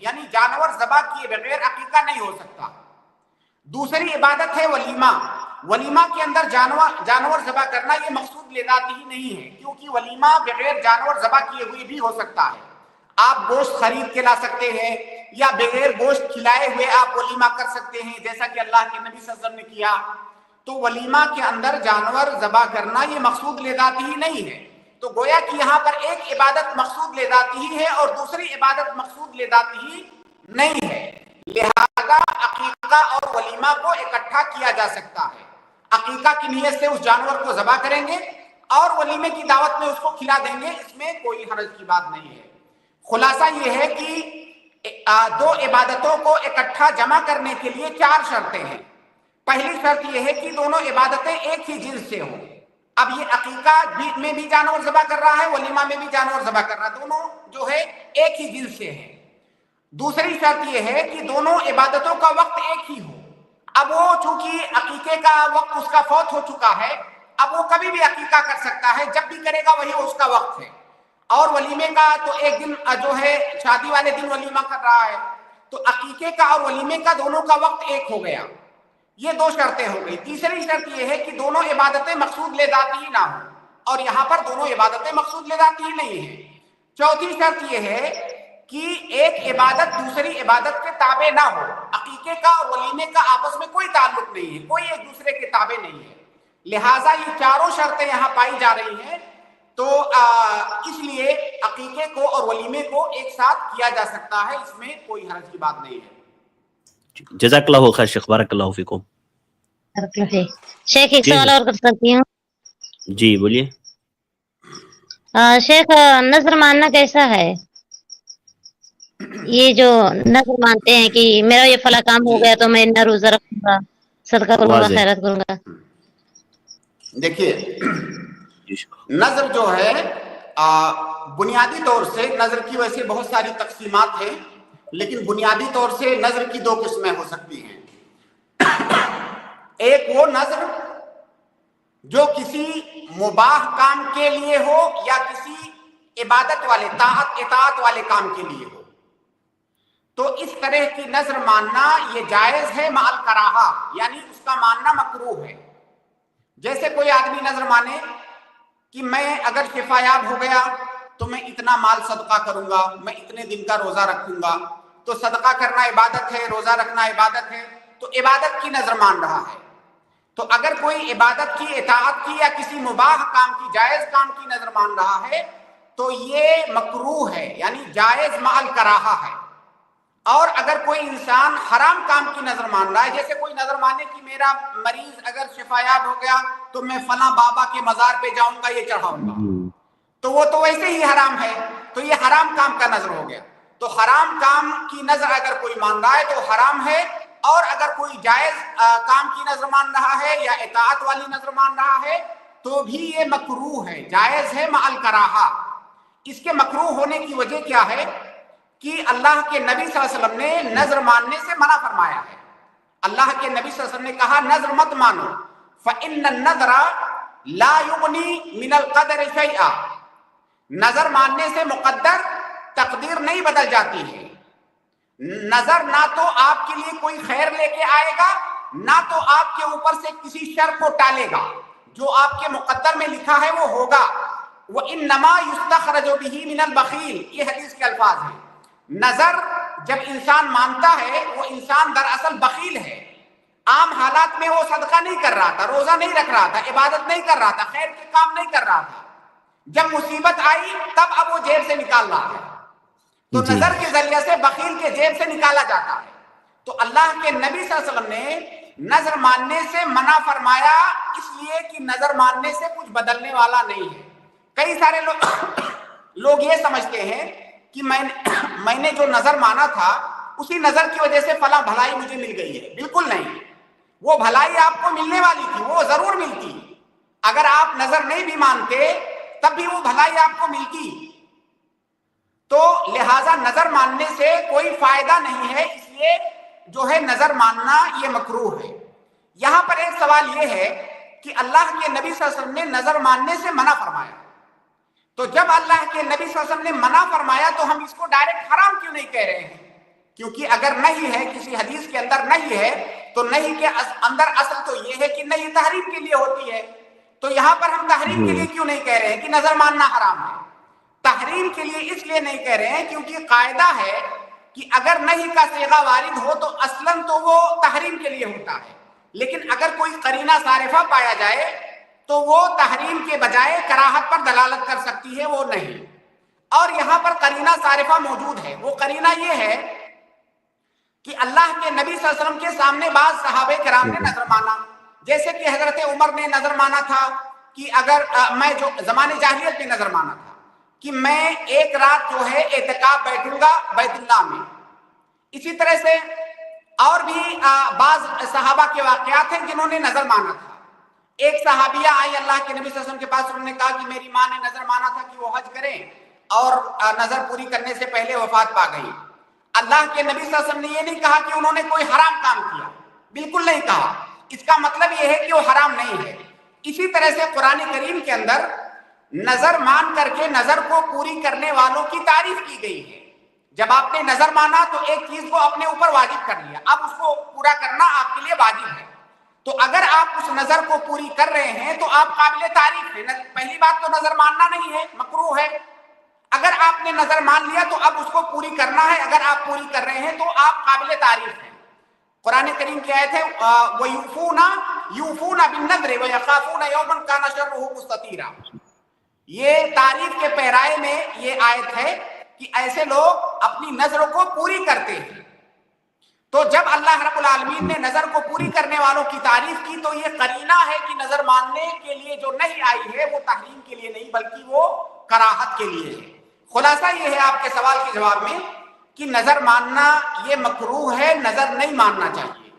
یعنی جانور ذبح کیے بغیر عقیقہ نہیں ہو سکتا. دوسری عبادت ہے ولیمہ. ولیمہ کے اندر جانور ذبح کرنا یہ مقصود لذاتی ہی نہیں ہے، کیونکہ ولیمہ بغیر جانور ذبح کیے ہوئے بھی ہو سکتا ہے. آپ گوشت خرید کے لا سکتے ہیں یا بغیر گوشت کھلائے ہوئے آپ ولیمہ کر سکتے ہیں، جیسا کہ اللہ کے نبی صلی اللہ علیہ وسلم نے کیا. تو ولیمہ کے اندر جانور ذبح کرنا یہ مقصود لذاتی ہی نہیں ہے. تو گویا کہ یہاں پر ایک عبادت مقصود لذاتی ہی ہے اور دوسری عبادت مقصود لذاتی ہی نہیں ہے. لہذا عقیقہ اور ولیمہ کو اکٹھا کیا جا سکتا ہے. عقیقہ کی نیت سے اس جانور کو ذبح کریں گے اور ولیمے کی دعوت میں اس کو کھلا دیں گے، اس میں کوئی حرج کی بات نہیں ہے. خلاصہ یہ ہے کہ دو عبادتوں کو اکٹھا جمع کرنے کے لیے 4 شرطیں ہیں. پہلی شرط یہ ہے کہ دونوں عبادتیں ایک ہی جنس سے ہوں. اب یہ عقیقہ میں بھی جانور ذبح کر رہا ہے، ولیمہ میں بھی جانور ذبح کر رہا ہے، دونوں جو ہے ایک ہی جنس سے ہیں. دوسری شرط یہ ہے کہ دونوں عبادتوں کا وقت ایک ہی ہو. اب وہ چونکہ عقیقے کا وقت اس کا فوت ہو چکا ہے، اب وہ کبھی بھی عقیقہ کر سکتا ہے، جب بھی کرے گا وہی اس کا وقت ہے. اور ولیمے کا تو ایک دن جو ہے شادی والے دن ولیمہ کر رہا ہے، تو عقیقے کا اور ولیمے کا دونوں کا وقت ایک ہو گیا. یہ 2 شرطیں ہو گئی. تیسری شرط یہ ہے کہ دونوں عبادتیں مقصود لذاتی ہی نہ ہوں، اور یہاں پر دونوں عبادتیں مقصود لذاتی ہی نہیں ہیں. چوتھی شرط یہ ہے کہ ایک عبادت دوسری عبادت کے تابع نہ ہو. عقیقے کا اور ولیمے کا آپس میں کوئی تعلق نہیں ہے، کوئی ایک دوسرے کے تابع نہیں ہے. لہٰذا یہ چاروں شرطیں یہاں پائی جا رہی ہیں. تو اس لیے عقیقے کو اور ولیمے کو ایک ساتھ کیا جا سکتا ہے، اس میں کوئی حرج کی بات نہیں ہے. جزاک اللہ خیر شیخ، بارک اللہ فیکم. شیخ ایک سوال اور کر سکتی ہوں؟ جی بولیے. شیخ نظر ماننا کیسا ہے؟ یہ جو نظر مانتے ہیں کہ میرا یہ فلاں کام ہو گیا تو میں اتنا روزہ رکھوں گا، صدقہ کروں گا، خیرات کروں گا. دیکھیے نظر جو ہے بنیادی طور سے نظر کی ویسے بہت ساری تقسیمات ہیں، لیکن بنیادی طور سے نظر کی 2 قسمیں ہو سکتی ہیں. ایک وہ نظر جو کسی مباح کام کے لیے ہو یا کسی عبادت والے اطاعت والے کام کے لیے ہو. تو اس طرح کی نظر ماننا یہ جائز ہے مع الکراہہ، یعنی اس کا ماننا مکروہ ہے. جیسے کوئی آدمی نظر مانے کہ میں اگر شفا یاب ہو گیا تو میں اتنا مال صدقہ کروں گا، میں اتنے دن کا روزہ رکھوں گا. تو صدقہ کرنا عبادت ہے، روزہ رکھنا عبادت ہے، تو عبادت کی نظر مان رہا ہے. تو اگر کوئی عبادت کی اطاعت کی یا کسی مباح کام کی جائز کام کی نظر مان رہا ہے تو یہ مکروہ ہے، یعنی جائز مع الکراہہ ہے. اور اگر کوئی انسان حرام کام کی نظر مان رہا ہے، جیسے کوئی نظر مانے کہ میرا مریض اگر شفا یاب ہو گیا تو میں فلاں بابا کے مزار پہ جاؤں گا، یہ چڑھاؤں گا، تو وہ تو ویسے ہی حرام ہے، تو یہ حرام کام کا نظر ہو گیا. تو حرام کام کی نظر اگر کوئی مان رہا ہے تو حرام ہے. اور اگر کوئی جائز کام کی نظر مان رہا ہے یا اطاعت والی نظر مان رہا ہے تو بھی یہ مکروہ ہے، جائز ہے مع الکراہہ. اس کے مکروہ ہونے کی وجہ کیا ہے کہ اللہ کے نبی صلی اللہ علیہ وسلم نے نظر ماننے سے منع فرمایا ہے. اللہ کے نبی صلی اللہ علیہ وسلم نے کہا نظر مت مانو، فإن النذر لا یغنی من القدر شیئا. نظر ماننے سے مقدر تقدیر نہیں بدل جاتی ہے. نظر نہ تو آپ کے لیے کوئی خیر لے کے آئے گا، نہ تو آپ کے اوپر سے کسی شر کو ٹالے گا. جو آپ کے مقدر میں لکھا ہے وہ ہوگا. وَإِنَّمَا يُسْتَخْرَجُ بِهِ مِنَ الْبَخِيلِ، یہ حدیث کے الفاظ ہیں. نظر جب انسان مانتا ہے وہ انسان دراصل بخیل ہے. عام حالات میں وہ صدقہ نہیں کر رہا تھا، روزہ نہیں رکھ رہا تھا، عبادت نہیں کر رہا تھا، خیر کے کام نہیں کر رہا تھا. جب مصیبت آئی تب اب وہ جیب سے نکال رہا ہے. تو نظر کے ذریعے سے بخیل کے جیب سے نکالا جاتا ہے. تو اللہ کے نبی صلی اللہ علیہ وسلم نے نظر ماننے سے منع فرمایا، اس لیے کہ نظر ماننے سے کچھ بدلنے والا نہیں ہے. کئی سارے لوگ یہ سمجھتے ہیں کہ میں نے جو نظر مانا تھا اسی نظر کی وجہ سے فلاں بھلائی مجھے مل گئی ہے. بالکل نہیں، وہ بھلائی آپ کو ملنے والی تھی، وہ ضرور ملتی. اگر آپ نظر نہیں بھی مانتے تب بھی وہ بھلائی آپ کو ملتی. تو لہٰذا نظر ماننے سے کوئی فائدہ نہیں ہے، اس لیے جو ہے نظر ماننا یہ مکروہ ہے. یہاں پر ایک سوال یہ ہے کہ اللہ کے نبی صلی اللہ علیہ وسلم نے نظر ماننے سے منع فرمایا. تو جب اللہ کے نبی صلی اللہ علیہ وسلم نے منع فرمایا تو ہم اس کو ڈائریکٹ حرام کیوں نہیں کہہ رہے ہیں؟ کیونکہ اگر نہیں ہے کسی حدیث کے اندر نہیں ہے تو نہیں کے اندر اصل تو یہ ہے کہ نہیں تحریم کے لیے ہوتی ہے. تو یہاں پر ہم تحریم کے لیے کیوں نہیں کہہ رہے ہیں کہ نظر ماننا حرام ہے؟ تحریم کے لیے اس لیے نہیں کہہ رہے ہیں کیونکہ قاعدہ ہے کہ اگر نہیں کا صیغہ وارد ہو تو اصلاً تو وہ تحریم کے لیے ہوتا ہے، لیکن اگر کوئی قرینہ صارفہ پایا جائے تو وہ تحریم کے بجائے کراہت پر دلالت کر سکتی ہے، وہ نہیں. اور یہاں پر قرینہ صارفہ موجود ہے. وہ قرینہ یہ ہے کہ اللہ کے نبی صلی اللہ علیہ وسلم کے سامنے بعض صحابہ کرام نے نظر مانا، جیسے کہ حضرت عمر نے نظر مانا تھا کہ اگر میں جو زمانے جاہلیت میں نظر مانا تھا کہ میں ایک رات جو ہے اعتکاف بیٹھوں گا بیت اللہ میں. اسی طرح سے اور بھی بعض صحابہ کے واقعات ہیں جنہوں نے نظر مانا تھا. ایک صحابیہ آئی اللہ کے نبی صلی اللہ علیہ وسلم کے پاس، انہوں نے کہا کہ میری ماں نے نظر مانا تھا کہ وہ حج کریں اور نظر پوری کرنے سے پہلے وفات پا گئی. اللہ کے نبی صلی اللہ علیہ وسلم نے یہ نہیں کہا کہ انہوں نے کوئی حرام کام کیا، بالکل نہیں کہا. اس کا مطلب یہ ہے کہ وہ حرام نہیں ہے. اسی طرح سے قرآن کریم کے اندر نظر مان کر کے نظر کو پوری کرنے والوں کی تعریف کی گئی ہے. جب آپ نے نظر مانا تو ایک چیز کو اپنے اوپر واجب کر لیا، اب اس کو پورا کرنا آپ کے لیے واجب ہے. تو اگر آپ اس نظر کو پوری کر رہے ہیں تو آپ قابل تعریف ہیں. پہلی بات تو نظر ماننا نہیں ہے، مکروہ ہے. اگر آپ نے نظر مان لیا تو اب اس کو پوری کرنا ہے. اگر آپ پوری کر رہے ہیں تو آپ قابل تعریف ہیں. قرآن کریم کی آیت ہے وَيُوفُونَ بِالنَّذْرِ وَيَخَافُونَ يَوْمًا كَانَ شَرُّهُ مُسْتَطِيرًا. یہ تعریف کے پیرائے میں یہ آیت ہے کہ ایسے لوگ اپنی نظر کو پوری کرتے ہیں. تو جب اللہ رب العالمین نے نظر کو پوری کرنے والوں کی تعریف کی تو یہ قرینہ ہے کہ نظر ماننے کے لیے جو نہیں آئی ہے وہ تحریم کے لیے نہیں بلکہ وہ کراہت کے لیے ہے. خلاصہ یہ ہے آپ کے سوال کے جواب میں کہ نظر ماننا یہ مکروہ ہے، نظر نہیں ماننا چاہیے.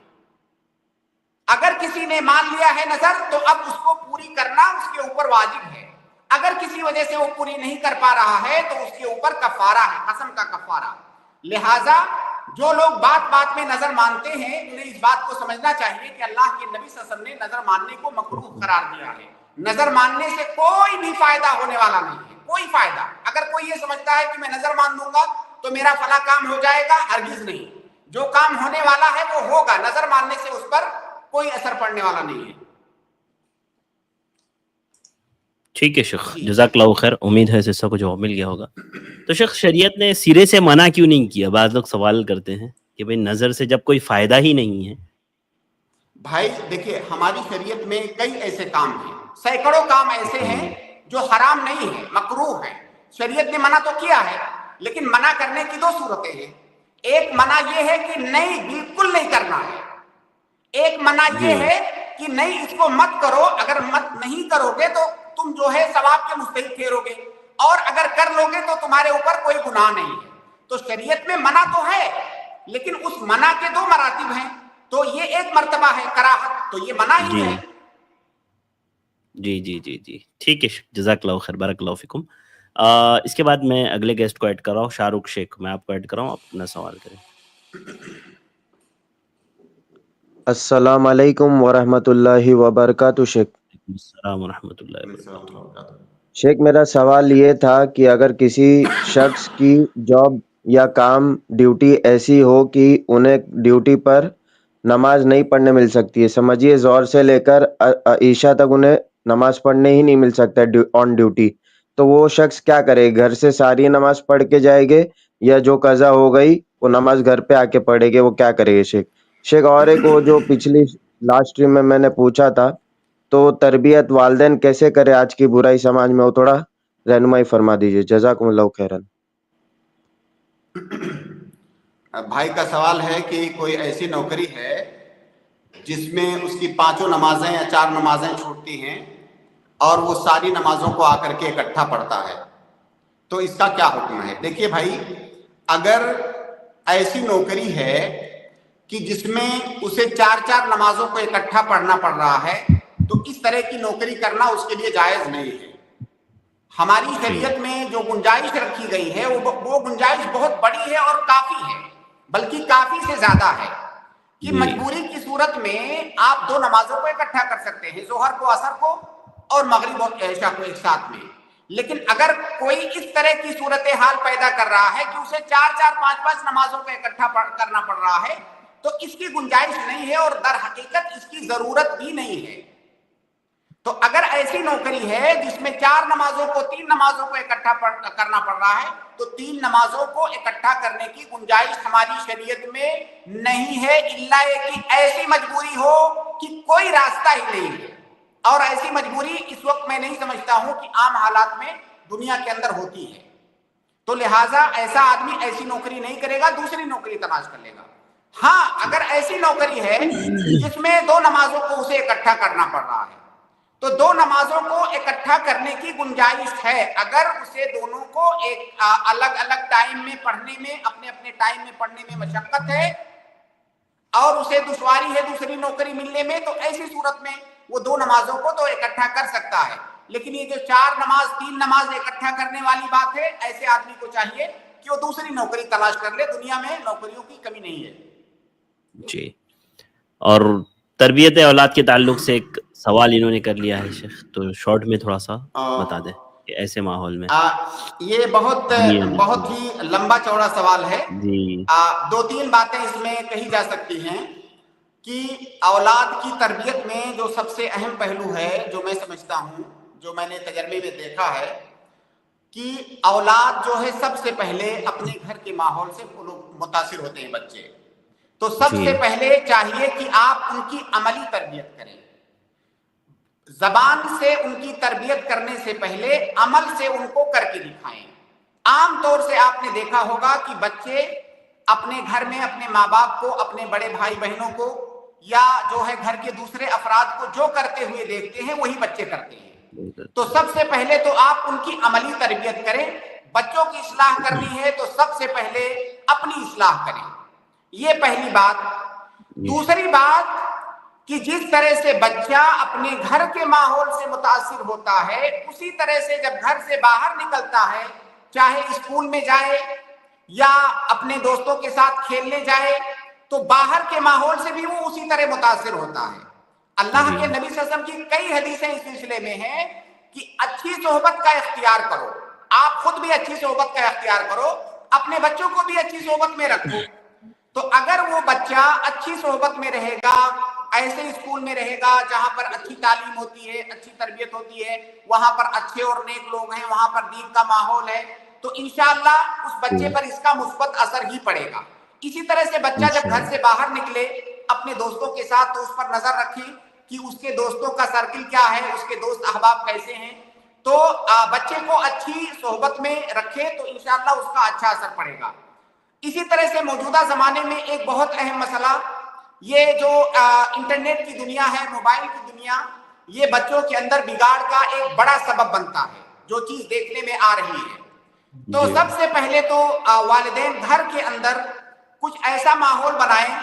اگر کسی نے مان لیا ہے نظر تو اب اس کو پوری کرنا اس کے اوپر واجب ہے. اگر کسی وجہ سے وہ پوری نہیں کر پا رہا ہے تو اس کے اوپر کفارہ ہے، قسم کا کفارہ. لہٰذا جو لوگ بات بات میں نظر مانتے ہیں انہیں اس بات کو سمجھنا چاہیے کہ اللہ کے نبی صلی اللہ علیہ وسلم نے نظر ماننے کو مکروہ قرار دیا ہے. نظر ماننے سے کوئی بھی فائدہ ہونے والا نہیں ہے، کوئی فائدہ. اگر کوئی یہ سمجھتا ہے کہ میں نظر مان لوں گا تو میرا فلاں کام ہو جائے گا، ہرگز نہیں. جو کام ہونے والا ہے وہ ہوگا. نظر ماننے سے اس پر کوئی اثر پڑنے والا نہیں ہے. ٹھیک ہے شیخ، جزاک اللہ خیر. امید ہے سب کو جواب مل گیا ہوگا. تو شیخ شریعت نے سرے سے منع کیوں نہیں کیا؟ بعض لوگ سوال کرتے ہیں کہ بھئی نظر سے جب کوئی فائدہ ہی نہیں ہے. بھائی دیکھیے ہماری شریعت میں کئی ایسے کام ہیں، سینکڑوں کام ایسے ہیں جو حرام نہیں ہیں، مکروہ ہیں. شریعت نے منع تو کیا ہے لیکن منع کرنے کی دو صورتیں ہیں. ایک منع یہ ہے کہ نہیں بالکل نہیں کرنا ہے، ایک منع یہ ہے کہ نہیں اس کو مت کرو. اگر مت نہیں کرو گے تو تم جو ہے ثواب کے مستحق ٹھہرو گے، اور اگر کر لو گے تو تمہارے اوپر کوئی گناہ نہیں ہے. تو شریعت میں منع تو ہے لیکن اس منع کے دو مراتب ہیں. تو یہ ایک مرتبہ ہے کراہت، تو یہ منع ہی ہے. جی جی جی جی ٹھیک ہے، جزاک اللہ خیر، بارک اللہ فیکم. اس کے بعد میں اگلے گیسٹ کو ایڈ کر رہا ہوں، شاہ رخ شیخ. میں آپ کو ایڈ کر رہا ہوں، اپنا سوال کریں. السلام علیکم ورحمۃ اللہ وبرکاتہ. شیخ السلام ورحمۃ اللہ وبرکاتہ. شیخ میرا سوال یہ تھا کہ اگر کسی شخص کی جاب یا کام ڈیوٹی ایسی ہو کہ انہیں ڈیوٹی پر نماز نہیں پڑھنے مل سکتی ہے، سمجھیے ظہر سے لے کر عشاء تک انہیں نماز پڑھنے ہی نہیں مل سکتا آن ڈیوٹی، تو وہ شخص کیا کرے؟ گھر سے ساری نماز پڑھ کے جائے گے یا جو قضا ہو گئی وہ نماز گھر پہ آ کے پڑھے گے؟ وہ کیا کرے گے شیخ؟ شیخ اور ایک وہ جو پچھلی لاسٹ ٹرم میں نے پوچھا تھا، تو تربیت والدین کیسے کرے آج کی برائی سماج میں، وہ تھوڑا رہنمائی فرما دیجیے. جزاکم اللہ خیرن. بھائی کا سوال ہے کہ کوئی ایسی نوکری ہے جس میں اس کی 5 نمازیں یا 4 نمازیں چھوٹتی ہیں اور وہ ساری نمازوں کو آ کر کے اکٹھا پڑھتا ہے، تو اس کا کیا حکم ہے؟ دیکھیے بھائی، اگر ایسی نوکری ہے کہ جس میں اسے 4 نمازوں کو اکٹھا پڑھنا پڑ رہا ہے تو اس طرح کی نوکری کرنا اس کے لیے جائز نہیں ہے. ہماری شریعت میں جو گنجائش رکھی گئی ہے وہ گنجائش بہت بڑی ہے اور کافی ہے، بلکہ کافی سے زیادہ ہے کہ مجبوری کی صورت میں آپ 2 نمازوں کو اکٹھا کر سکتے ہیں، ظہر کو، عصر کو اور مغرب اور عشاء کو ایک ساتھ میں. لیکن اگر کوئی اس طرح کی صورتحال پیدا کر رہا ہے کہ اسے 4-4 5-5 نمازوں کو اکٹھا کرنا پڑ رہا ہے تو اس کی گنجائش نہیں ہے اور در حقیقت اس کی ضرورت بھی نہیں ہے. تو اگر ایسی نوکری ہے جس میں 3 نمازوں کو اکٹھا کرنا پڑ رہا ہے تو 3 نمازوں کو اکٹھا کرنے کی گنجائش ہماری شریعت میں نہیں ہے، الا کہ ایسی مجبوری ہو کہ کوئی راستہ ہی نہیں ہے. اور ایسی مجبوری اس وقت میں نہیں سمجھتا ہوں کہ عام حالات میں دنیا کے اندر ہوتی ہے. تو لہٰذا ایسا آدمی ایسی نوکری نہیں کرے گا، دوسری نوکری تلاش کر لے گا. ہاں اگر ایسی نوکری ہے جس میں 2 نمازوں کو اسے اکٹھا کرنا پڑ رہا ہے تو 2 نمازوں کو اکٹھا کرنے کی گنجائش ہے. اگر اسے دونوں کو ایک الگ الگ ٹائم میں پڑھنے میں، اپنے اپنے ٹائم میں پڑھنے میں مشقت ہے اور اسے دشواری ہے دوسری نوکری ملنے میں، تو ایسی صورت میں وہ 2 نمازوں کو تو اکٹھا کر سکتا ہے. لیکن یہ جو 3 نماز اکٹھا کرنے والی بات ہے، ایسے آدمی کو چاہیے کہ وہ دوسری نوکری تلاش کر لے. دنیا میں نوکریوں کی کمی نہیں ہے. جی. اور تربیت اولاد کے تعلق سے ایک سوال انہوں نے کر لیا ہے شیخ، تو شارٹ میں تھوڑا سا بتا دیں کہ ایسے ماحول میں. یہ بہت ہی لمبا چوڑا سوال ہے. جی 2-3 باتیں اس میں کہی جا سکتی ہیں کہ اولاد کی تربیت میں جو سب سے اہم پہلو ہے، جو میں سمجھتا ہوں، جو میں نے تجربے میں دیکھا ہے، کہ اولاد جو ہے سب سے پہلے اپنے گھر کے ماحول سے متاثر ہوتے ہیں بچے. تو سب سے پہلے چاہیے کہ آپ ان کی عملی تربیت کریں. زبان سے ان کی تربیت کرنے سے پہلے عمل سے ان کو کر کے دکھائیں. عام طور سے آپ نے دیکھا ہوگا کہ بچے اپنے گھر میں اپنے ماں باپ کو، اپنے بڑے بھائی بہنوں کو یا جو ہے گھر کے دوسرے افراد کو جو کرتے ہوئے دیکھتے ہیں وہی بچے کرتے ہیں. تو سب سے پہلے تو آپ ان کی عملی تربیت کریں. بچوں کی اصلاح کرنی ہے تو سب سے پہلے اپنی اصلاح کریں. یہ پہلی بات. دوسری بات کہ جس طرح سے بچہ اپنے گھر کے ماحول سے متاثر ہوتا ہے، اسی طرح سے جب گھر سے باہر نکلتا ہے، چاہے اسکول میں جائے یا اپنے دوستوں کے ساتھ کھیلنے جائے، تو باہر کے ماحول سے بھی وہ اسی طرح متاثر ہوتا ہے. اللہ کے نبی صلی اللہ علیہ وسلم کی کئی حدیثیں اس سلسلے میں ہیں کہ اچھی صحبت کا اختیار کرو. آپ خود بھی اچھی صحبت کا اختیار کرو، اپنے بچوں کو بھی اچھی صحبت میں رکھو. تو اگر وہ بچہ اچھی صحبت میں رہے گا، ایسے اسکول میں رہے گا جہاں پر اچھی تعلیم ہوتی ہے، اچھی تربیت ہوتی ہے، وہاں پر اچھے اور نیک لوگ ہیں، وہاں پر دین کا ماحول ہے، تو انشاءاللہ اس بچے پر اس کا مثبت اثر ہی پڑے گا. اسی طرح سے بچہ جب گھر سے باہر نکلے اپنے دوستوں کے ساتھ تو اس پر نظر رکھیں کہ اس کے دوستوں کا سرکل کیا ہے، اس کے دوست احباب کیسے ہیں. تو بچے کو اچھی صحبت میں رکھے تو انشاءاللہ اس کا اچھا اثر پڑے گا. اسی طرح سے موجودہ زمانے میں ایک بہت اہم مسئلہ یہ جو انٹرنیٹ کی دنیا ہے، موبائل کی دنیا، یہ بچوں کے اندر بگاڑ کا ایک بڑا سبب بنتا ہے جو چیز دیکھنے میں آ رہی ہے. تو سب سے پہلے تو والدین گھر کے اندر کچھ ایسا ماحول بنائیں،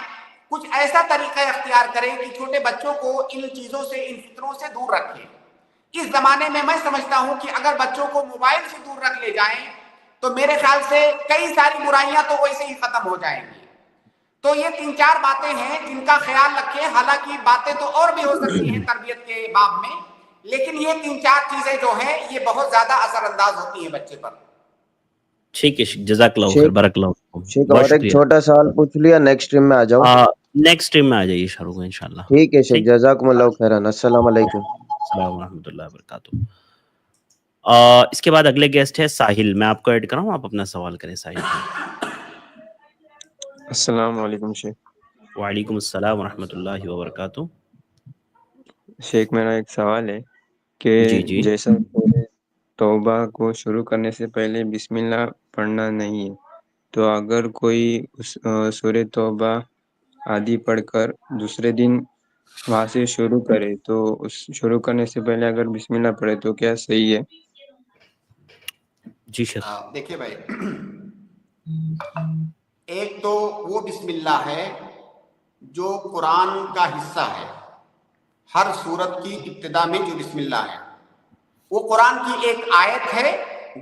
کچھ ایسا طریقہ اختیار کریں کہ چھوٹے بچوں کو ان چیزوں سے، ان فطروں سے دور رکھیں. اس زمانے میں میں سمجھتا ہوں کہ اگر بچوں کو موبائل سے دور رکھ لے جائیں تو میرے خیال سے کئی ساری برائیاں تو ویسے ہی ختم ہو جائیں گی. تو یہ 3-4 باتیں ہیں جن کا خیال رکھیں. حالانکہ باتیں تو اور بھی ہو سکتی ہیں تربیت کے باب میں، لیکن یہ 3-4 چیزیں جو ہیں یہ بہت زیادہ اثر انداز ہوتی ہیں بچے پر. ٹھیک ہے جزاک اللہ خیر، بارک اللہ فیکم. شیخ اور ایک چھوٹا سوال پوچھ لیا، نیکسٹ ٹائم میں آ جاؤ. نیکسٹ ٹائم میں آ جائیے شاہ رخ انشاءاللہ. ٹھیک ہے شیخ، جزاکم اللہ خیران. السلام علیکم. السلام ورحمۃ اللہ وبرکاتہ. اس کے بعد اگلے گیسٹ ہے ساحل. میں آپ کو ایڈ کراؤں، آپ اپنا سوال کریں ساحل. السلام علیکم شیخ. وعلیکم السلام ورحمۃ اللہ وبرکاتہ. شیخ میرا ایک سوال ہے کہ جی جیسا توبہ کو شروع کرنے سے پہلے بسم اللہ پڑھنا نہیں ہے، تو اگر کوئی سورہ توبہ آدھی پڑھ کر دوسرے دن وہاں سے شروع کرے تو اس شروع کرنے سے پہلے اگر بسم اللہ پڑھے تو کیا صحیح ہے؟ جی شیخ. دیکھیے بھائی، ایک تو وہ بسم اللہ ہے جو قرآن کا حصہ ہے. ہر سورت کی ابتدا میں جو بسم اللہ ہے وہ قرآن کی ایک آیت ہے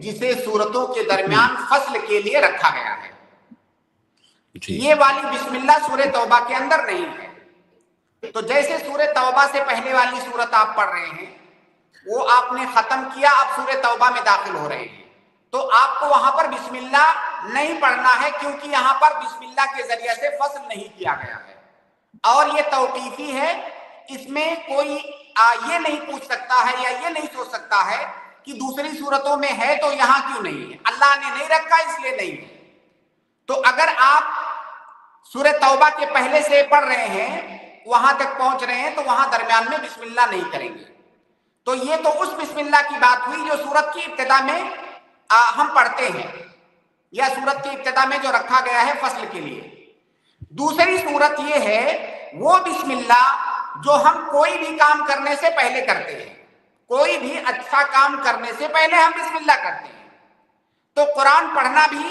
جسے سورتوں کے درمیان فصل کے لیے رکھا گیا ہے. یہ والی بسم اللہ سورہ توبہ کے اندر نہیں ہے. تو جیسے سورہ توبہ سے پہلے والی سورت آپ پڑھ رہے ہیں وہ آپ نے ختم کیا، اب سورہ توبہ میں داخل ہو رہے ہیں، تو آپ کو وہاں پر بسم اللہ نہیں پڑھنا ہے، کیونکہ یہاں پر بسم اللہ کے ذریعے سے فصل نہیں کیا گیا ہے، اور یہ توقیفی ہے۔ اس میں کوئی یہ نہیں پوچھ سکتا ہے یا یہ نہیں سوچ سکتا ہے کہ دوسری صورتوں میں ہے تو یہاں کیوں نہیں ہے، اللہ نے نہیں رکھا اس لیے نہیں ہے۔ تو اگر آپ سورہ توبہ کے پہلے سے پڑھ رہے ہیں، وہاں تک پہنچ رہے ہیں، تو وہاں درمیان میں بسم اللہ نہیں کریں گے۔ تو یہ تو اس بسم اللہ کی بات ہوئی جو سورت کی ابتدا میں ہم پڑھتے ہیں، یا سورت کی ابتدا میں جو رکھا گیا ہے فصل کے لیے۔ دوسری صورت یہ ہے وہ بسم اللہ جو ہم کوئی بھی کام کرنے سے پہلے کرتے ہیں، کوئی بھی اچھا کام کرنے سے پہلے ہم بسم اللہ کرتے ہیں۔ تو قرآن پڑھنا بھی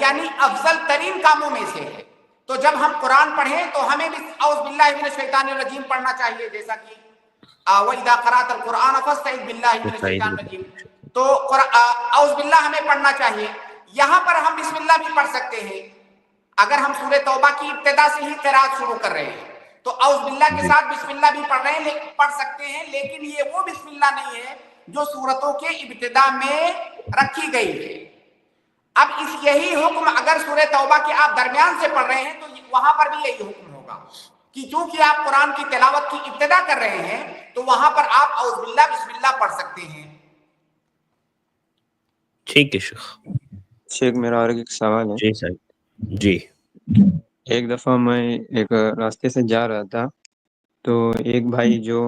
یعنی افضل ترین کاموں میں سے ہے۔ تو جب ہم قرآن پڑھیں تو ہمیں بھی اعوذ باللہ من الشیطان الرجیم پڑھنا چاہیے، جیسا کہ وَإِذَا قَرَأْتَ الْقُرْآنَ فَاسْتَعِذْ بِاللَّهِ مِنَ الشَّيْطَانِ الرَّجِيمِ، تو اعوذ باللہ ہمیں پڑھنا چاہیے۔ یہاں پر ہم بسم اللہ بھی پڑھ سکتے ہیں، اگر ہم سورہ توبہ کی ابتدا سے ہی قرات شروع کر رہے ہیں تو اعوذ باللہ کے ساتھ بسم اللہ بھی پڑھ سکتے ہیں، لیکن یہ وہ بسم اللہ نہیں ہے جو سورتوں کے ابتدا میں رکھی گئی ہے۔ اب یہی حکم اگر سورہ توبہ کے آپ درمیان سے پڑھ رہے ہیں تو وہاں پر بھی یہی حکم ہوگا کہ چونکہ آپ قرآن کی تلاوت کی ابتدا کر رہے ہیں تو وہاں پر آپ اعوذ باللہ بسم اللہ پڑھ سکتے ہیں۔ ٹھیک ہے شیخ۔ شیخ میرا اور ایک سوال ہے۔ جی صاحب جی۔ ایک دفعہ میں ایک راستے سے جا رہا تھا، تو ایک بھائی جو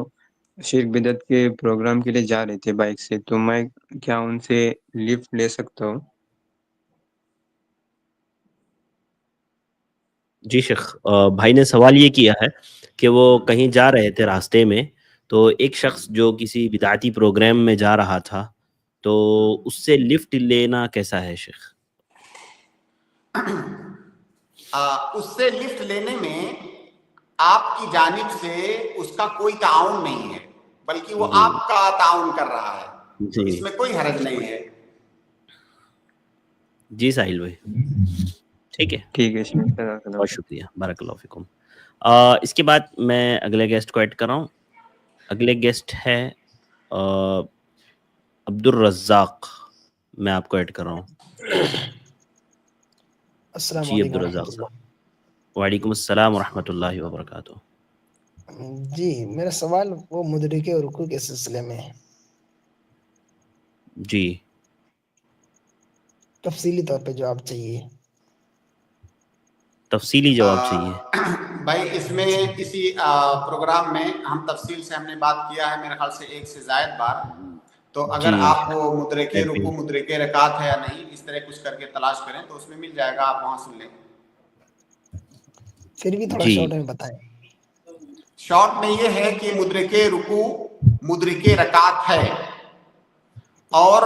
شرک بدعت کے پروگرام کے لیے جا رہے تھے بائک سے، تو میں کیا ان سے لفٹ لے سکتا ہوں؟ جی شیخ، بھائی نے سوال یہ کیا ہے کہ وہ کہیں جا رہے تھے راستے میں، تو ایک شخص جو کسی بدعتی پروگرام میں جا رہا تھا تو اس سے لفٹ لینا کیسا ہے شیخ؟ اس سے لفٹ لینے میں آپ کی جانب سے اس کا کوئی تعاون نہیں ہے، بلکہ وہ آپ کا تعاون کر رہا ہے، تو اس میں کوئی حرج نہیں ہے۔ جی ساحل بھائی ٹھیک ہے، ٹھیک ہے، بہت شکریہ، بارک اللہ فیکم۔ اس کے بعد میں اگلے گیسٹ کو ایڈ کر رہا ہوں۔ اگلے گیسٹ ہے عبد الرزاق، میں آپ کو ایڈ کر رہا ہوں۔ السلام جی علیکم عبد الرزاق صاحب۔ وعلیکم السلام ورحمۃ اللہ وبرکاتہ۔ جی میرا سوال وہ مدرکے اور رکوع کے سلسلے میں ہے، جی تفصیلی طور پہ جواب چاہیے۔ تفصیلی جواب چاہیے بھائی اس میں کسی پروگرام میں ہم تفصیل سے ہم نے بات کیا ہے میرے خیال سے 1 سے زائد بار، تو اگر آپ وہ مدرکے رکوع مدرکے رکعت ہے یا نہیں اس طرح کچھ کر کے تلاش کریں تو اس میں مل جائے گا، آپ وہاں سن لیں۔ پھر بھی تھوڑا شارٹ میں بتائیں۔ شارٹ میں یہ ہے کہ مدرکے رکوع مدرکے رکعت ہے، اور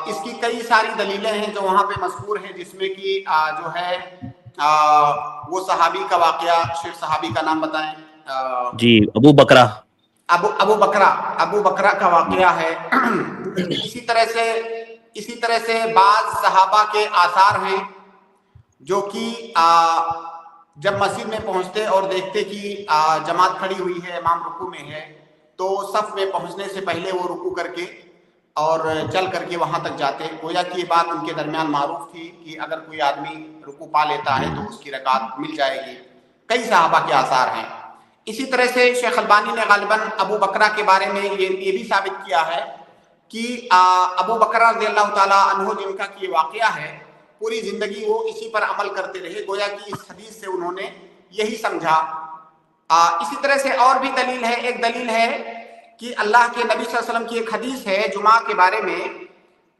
اس کی کئی ساری دلیلیں ہیں جو وہاں پہ مذکور ہیں، جس میں کہ جو ہے وہ صحابی کا واقعہ، شیخ صحابی کا نام بتائیں۔ جی ابو بکرہ، ابو بکرہ کا واقعہ ہے۔ اسی طرح سے بعض صحابہ کے آثار ہیں جو کہ جب مسجد میں پہنچتے اور دیکھتے کہ جماعت کھڑی ہوئی ہے، امام رکوع میں ہے، تو صف میں پہنچنے سے پہلے وہ رکوع کر کے اور چل کر کے وہاں تک جاتے۔ گویا کہ یہ بات ان کے درمیان معروف تھی کہ اگر کوئی آدمی رکوع پا لیتا ہے تو اس کی رکعت مل جائے گی۔ کئی صحابہ کے آثار ہیں۔ اسی طرح سے شیخ البانی نے غالباً ابو بکرہ کے بارے میں یہ بھی ثابت کیا ہے کہ ابو بکرہ رضی اللہ تعالیٰ عنہ جن کا یہ واقعہ ہے، پوری زندگی وہ اسی پر عمل کرتے رہے، گویا کہ اس حدیث سے انہوں نے یہی سمجھا۔ اسی طرح سے اور بھی دلیل ہے، ایک دلیل ہے کہ اللہ کے نبی صلی اللہ علیہ وسلم کی ایک حدیث ہے جمعہ کے بارے میں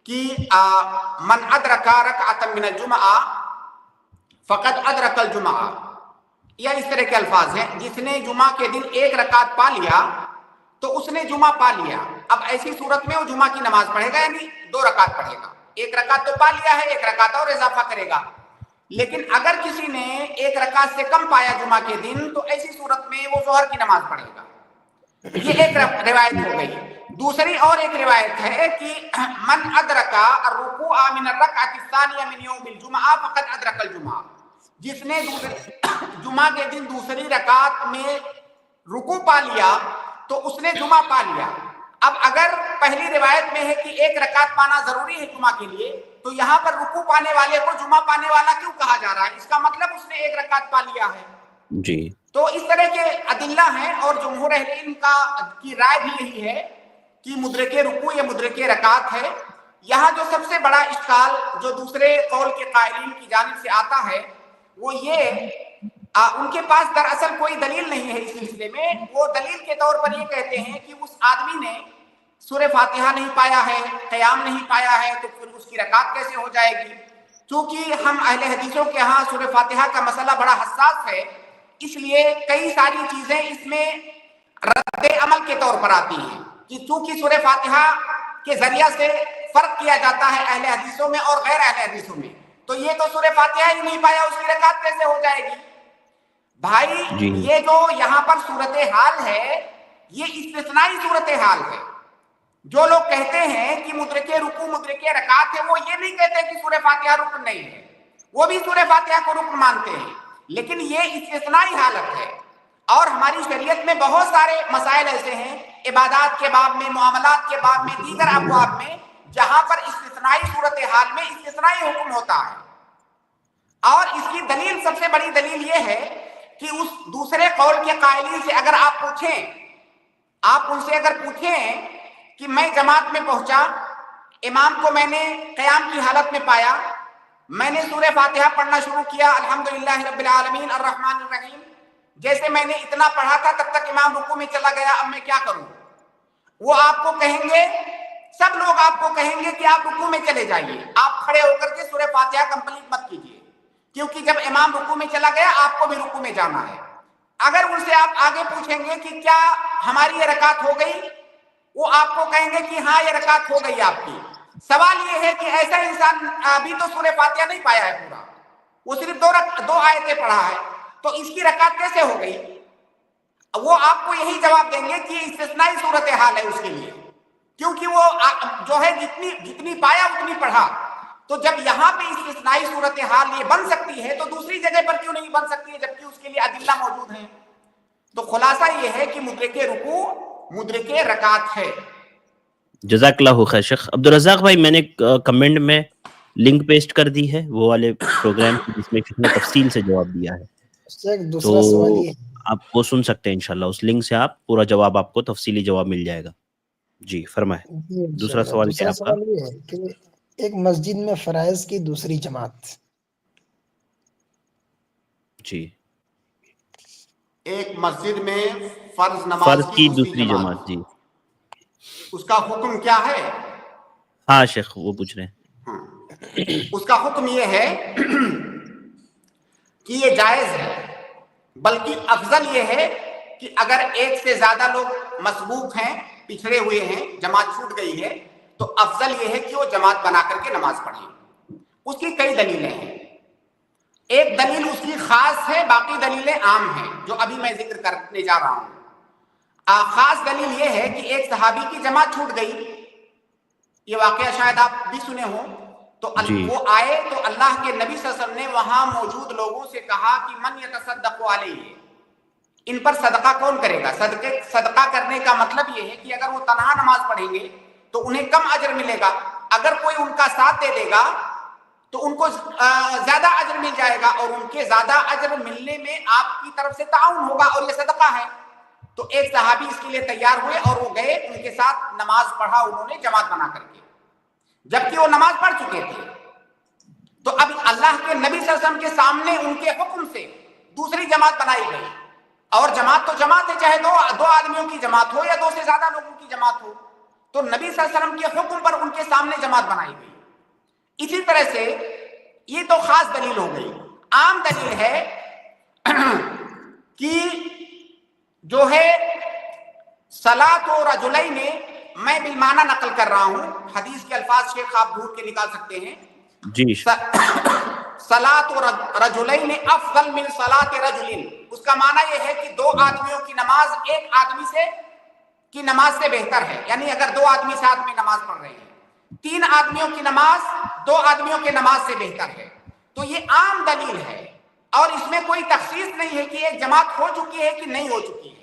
کہ من ادرک رکعۃ من الجمعہ فقد ادرک الجمعہ، یا اس طرح کے الفاظ ہیں، جس نے جمعہ کے دن 1 رکعت پا لیا تو اس نے جمعہ پا لیا۔ اب ایسی صورت میں وہ جمعہ کی نماز پڑھے گا، یعنی 2 رکعت پڑھے گا۔ 1 رکعت تو پا لیا ہے، 1 رکعت اور اضافہ کرے گا۔ لیکن اگر کسی نے 1 رکعت سے کم پایا جمعہ کے دن تو ایسی صورت میں وہ ظہر کی نماز پڑھے گا۔ یہ ایک روایت ہو گئی۔ دوسری اور ایک روایت ہے کہ من ادرک الرکوع من الرکعۃ الثانیہ من یوم الجمعہ فقد ادرک الجمعہ، جس نے جمعہ کے دن دوسری رکعت میں رکوع پا لیا تو اس نے جمعہ پا لیا۔ اب اگر پہلی روایت میں ہے کہ 1 رکعت پانا ضروری ہے جمعہ کے لیے، تو یہاں پر رکوع پانے والے کو جمعہ پانے والا کیوں کہا جا رہا ہے؟ اس کا مطلب اس نے 1 رکعت پا لیا ہے. جی تو اس طرح کے ادلہ ہیں، اور جمہور اہل علم کی رائے بھی یہی ہے کہ مدرک رکوع یا مدرک رکعت ہے. یہاں جو سب سے بڑا اشکال جو دوسرے قول کے قائلین کی جانب سے آتا ہے وہ یہ، ان کے پاس دراصل کوئی دلیل نہیں ہے اس سلسلے میں. وہ دلیل کے طور پر یہ کہتے ہیں کہ اس آدمی نے سورہ فاتحہ نہیں پایا ہے، قیام نہیں پایا ہے، تو پھر اس کی رکعت کیسے ہو جائے گی؟ چونکہ ہم اہل حدیثوں کے ہاں سورہ فاتحہ کا مسئلہ بڑا حساس ہے، اس لیے کئی ساری چیزیں اس میں رد عمل کے طور پر آتی ہیں کہ چونکہ سورہ فاتحہ کے ذریعہ سے فرق کیا جاتا ہے اہل حدیثوں میں اور غیر اہل حدیثوں میں، تو یہ تو سورہ فاتحہ ہی نہیں پایا، اس کی رکعت کیسے ہو جائے گی؟ بھائی یہ جو یہاں پر صورتحال ہے یہ استثنائی صورتحال ہے. جو لوگ کہتے ہیں کہ مدرک رکوع مدرک رکعت ہے، وہ یہ نہیں کہتے کہ سورہ فاتحہ رکن نہیں ہے، وہ بھی سورہ فاتحہ کو رکن مانتے ہیں، لیکن یہ استثنائی حالت ہے. اور ہماری شریعت میں بہت سارے مسائل ایسے ہیں، عبادات کے باب میں، معاملات کے باب میں، دیگر ابواب میں، جہاں پر استثنائی صورتحال میں استثنائی حکم ہوتا ہے. اور اس کی دلیل، سب سے بڑی دلیل یہ ہے کہ اس دوسرے قول کے قائلین سے اگر آپ پوچھیں، آپ ان سے اگر پوچھیں کہ میں جماعت میں پہنچا، امام کو میں نے قیام کی حالت میں پایا، میں نے سورہ فاتحہ پڑھنا شروع کیا، الحمدللہ رب العالمین الرحمن الرحیم، جیسے میں نے اتنا پڑھا تھا تب تک امام رکوع میں چلا گیا، اب میں کیا کروں؟ وہ آپ کو کہیں گے، سب لوگ آپ کو کہیں گے کہ آپ رکوع میں چلے جائیے، آپ کھڑے ہو کر کے سورہ فاتحہ کمپلیٹ مت کیجیے، کیونکہ جب امام رکوع میں چلا گیا آپ کو بھی رکوع میں جانا ہے. اگر ان سے آپ آگے پوچھیں گے کہ کیا ہماری یہ رکعت ہو گئی، وہ آپ کو کہیں گے کہ ہاں یہ رکعت ہو گئی آپ کی. سوال یہ ہے کہ ایسا انسان ابھی تو سورہ فاتحہ نہیں پایا ہے پورا، وہ صرف دو آیتیں پڑھا ہے، تو اس کی رکعت کیسے ہو گئی؟ وہ آپ کو یہی جواب دیں گے کہ استثنائی صورتحال ہے اس کے لیے، کیونکہ وہ جو ہے جتنی پایا اتنی پڑھا. تو جب یہاں پہ استثنائی صورتحال یہ بن سکتی ہے تو دوسری جگہ پر کیوں نہیں بن سکتی ہے جبکہ اس کے لیے ادلہ موجود ہیں؟ تو خلاصہ یہ ہے کہ مدرک رکوع مدرک رکعت ہے. جزاک اللہ خیر. شیخ عبدالرزاق بھائی، میں نے کمنٹ میں لنک پیسٹ کر دی ہے وہ والے پروگرام کی جس میں شیخ نے تفصیل سے جواب دیا ہے، دوسرا سوال یہ آپ وہ سن سکتے ہیں انشاءاللہ. اس لنک سے آپ پورا جواب، آپ کو تفصیلی جواب مل جائے گا. جی فرمائیں. دوسرا سوال کیا آپ کا؟ یہ ہے کہ ایک مسجد میں فرائض کی دوسری جماعت. جی، ایک مسجد میں فرض نماز کی دوسری جماعت، جی اس کا حکم کیا ہے؟ ہاں شیخ وہ پوچھ رہے ہیں. اس کا حکم یہ ہے کہ یہ جائز ہے، بلکہ افضل یہ ہے کہ اگر ایک سے زیادہ لوگ مسبوق ہیں، پچھڑے ہوئے ہیں، جماعت چھوٹ گئی ہے، تو افضل یہ ہے کہ وہ جماعت بنا کر کے نماز پڑھیں. اس کی کئی دلیلیں ہیں. ایک دلیل اس کی خاص ہے، باقی دلیلیں عام ہیں جو ابھی میں ذکر کرنے جا رہا ہوں. خاص دلیل یہ ہے کہ ایک صحابی کی جماعت چھوٹ گئی، یہ واقعہ شاید آپ بھی سنے ہوں. تو وہ آئے تو اللہ کے نبی صلی اللہ علیہ وسلم نے وہاں موجود لوگوں سے کہا کہ من یتصدق علیہ، ان پر صدقہ کون کرے گا؟ صدقہ کرنے کا مطلب یہ ہے کہ اگر وہ تنہا نماز پڑھیں گے تو انہیں کم اجر ملے گا، اگر کوئی ان کا ساتھ دے دے گا تو ان کو زیادہ اجر مل جائے گا، اور ان کے زیادہ اجر ملنے میں آپ کی طرف سے تعاون ہوگا، اور یہ صدقہ ہے. تو ایک صحابی اس کے لیے تیار ہوئے اور وہ گئے، ان کے ساتھ نماز پڑھا انہوں نے جماعت بنا کر کے، جبکہ وہ نماز پڑھ چکے تھے. تو اب اللہ کے نبی صلی اللہ علیہ وسلم کے سامنے ان کے حکم سے دوسری جماعت بنائی گئی، اور جماعت تو جماعت ہے، چاہے دو آدمیوں کی جماعت ہو یا دو سے زیادہ لوگوں کی جماعت ہو. تو نبی صلی اللہ علیہ وسلم کے حکم پر ان کے سامنے جماعت بنائی گئی. اسی طرح سے یہ تو خاص دلیل ہو گئی. عام دلیل ہے کہ جو ہے صلاۃ و رجلین، میں بالمعنی نقل کر رہا ہوں، حدیث کے الفاظ شیخ آپ ڈھونڈ کے نکال سکتے ہیں. جی، صلاۃ و رجلین افضل من صلاۃ رجل، اس کا معنی یہ ہے کہ دو آدمیوں کی نماز ایک آدمی سے کی نماز سے بہتر ہے. یعنی اگر دو آدمی ساتھ میں نماز پڑھ رہے ہیں، 3 آدمیوں کی نماز 2 آدمیوں کی نماز سے بہتر ہے. تو یہ عام دلیل ہے، اور اس میں کوئی تخصیص نہیں ہے کہ ایک جماعت ہو چکی ہے کہ نہیں ہو چکی ہے.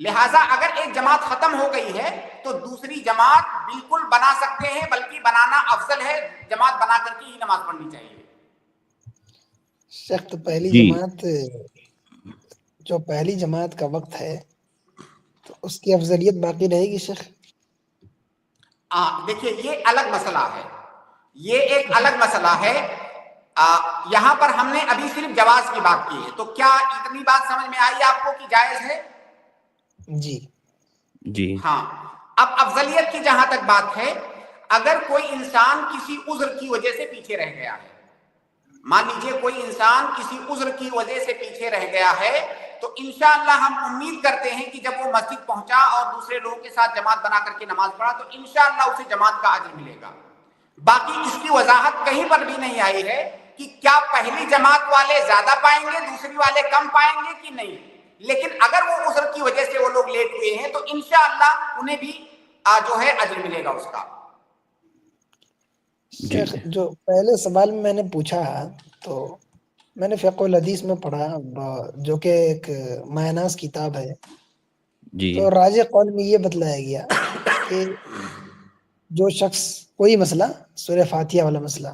لہٰذا اگر ایک جماعت ختم ہو گئی ہے تو دوسری جماعت بالکل بنا سکتے ہیں، بلکہ بنانا افضل ہے، جماعت بنا کر کے ہی نماز پڑھنی چاہیے۔ شیخ تو پہلی جی جماعت، جو پہلی جماعت کا وقت ہے تو اس کی افضلیت باقی رہے گی شیخ؟ دیکھیے یہ الگ مسئلہ ہے، یہ ایک الگ مسئلہ ہے۔ یہاں پر ہم نے ابھی صرف جواز کی بات کی ہے، تو کیا اتنی بات سمجھ میں آئی آپ کو کہ جائز ہے؟ جی جی ہاں، اب افضلیت کی جہاں تک بات ہے، اگر کوئی انسان کسی عذر کی وجہ سے پیچھے رہ گیا ہے، مان لیجیے کوئی انسان کسی عذر کی وجہ سے پیچھے رہ گیا ہے، تو انشاءاللہ ہم امید کرتے ہیں کہ جب وہ مسجد پہنچا اور دوسرے لوگوں کے ساتھ جماعت بنا کر کے نماز پڑھا تو انشاءاللہ اسے جماعت کا اجر ملے گا۔ باقی اس کی وضاحت کہیں پر بھی نہیں آئی ہے کہ کیا پہلی جماعت والے زیادہ پائیں گے، دوسری والے کم پائیں گے کہ نہیں، لیکن اگر وہ عذر کی وجہ سے وہ لوگ لیٹ ہوئے ہیں تو انشاءاللہ انہیں بھی جو ہے اجر ملے گا اس کا۔ شیخ جو پہلے سوال میں نے پوچھا تو میں نے فقہ الحدیث میں پڑھا، جو کہ ایک مایناز کتاب ہے، جی تو راجح قول میں یہ بتلایا گیا کہ جو شخص کوئی مسئلہ سورہ فاتحہ والا مسئلہ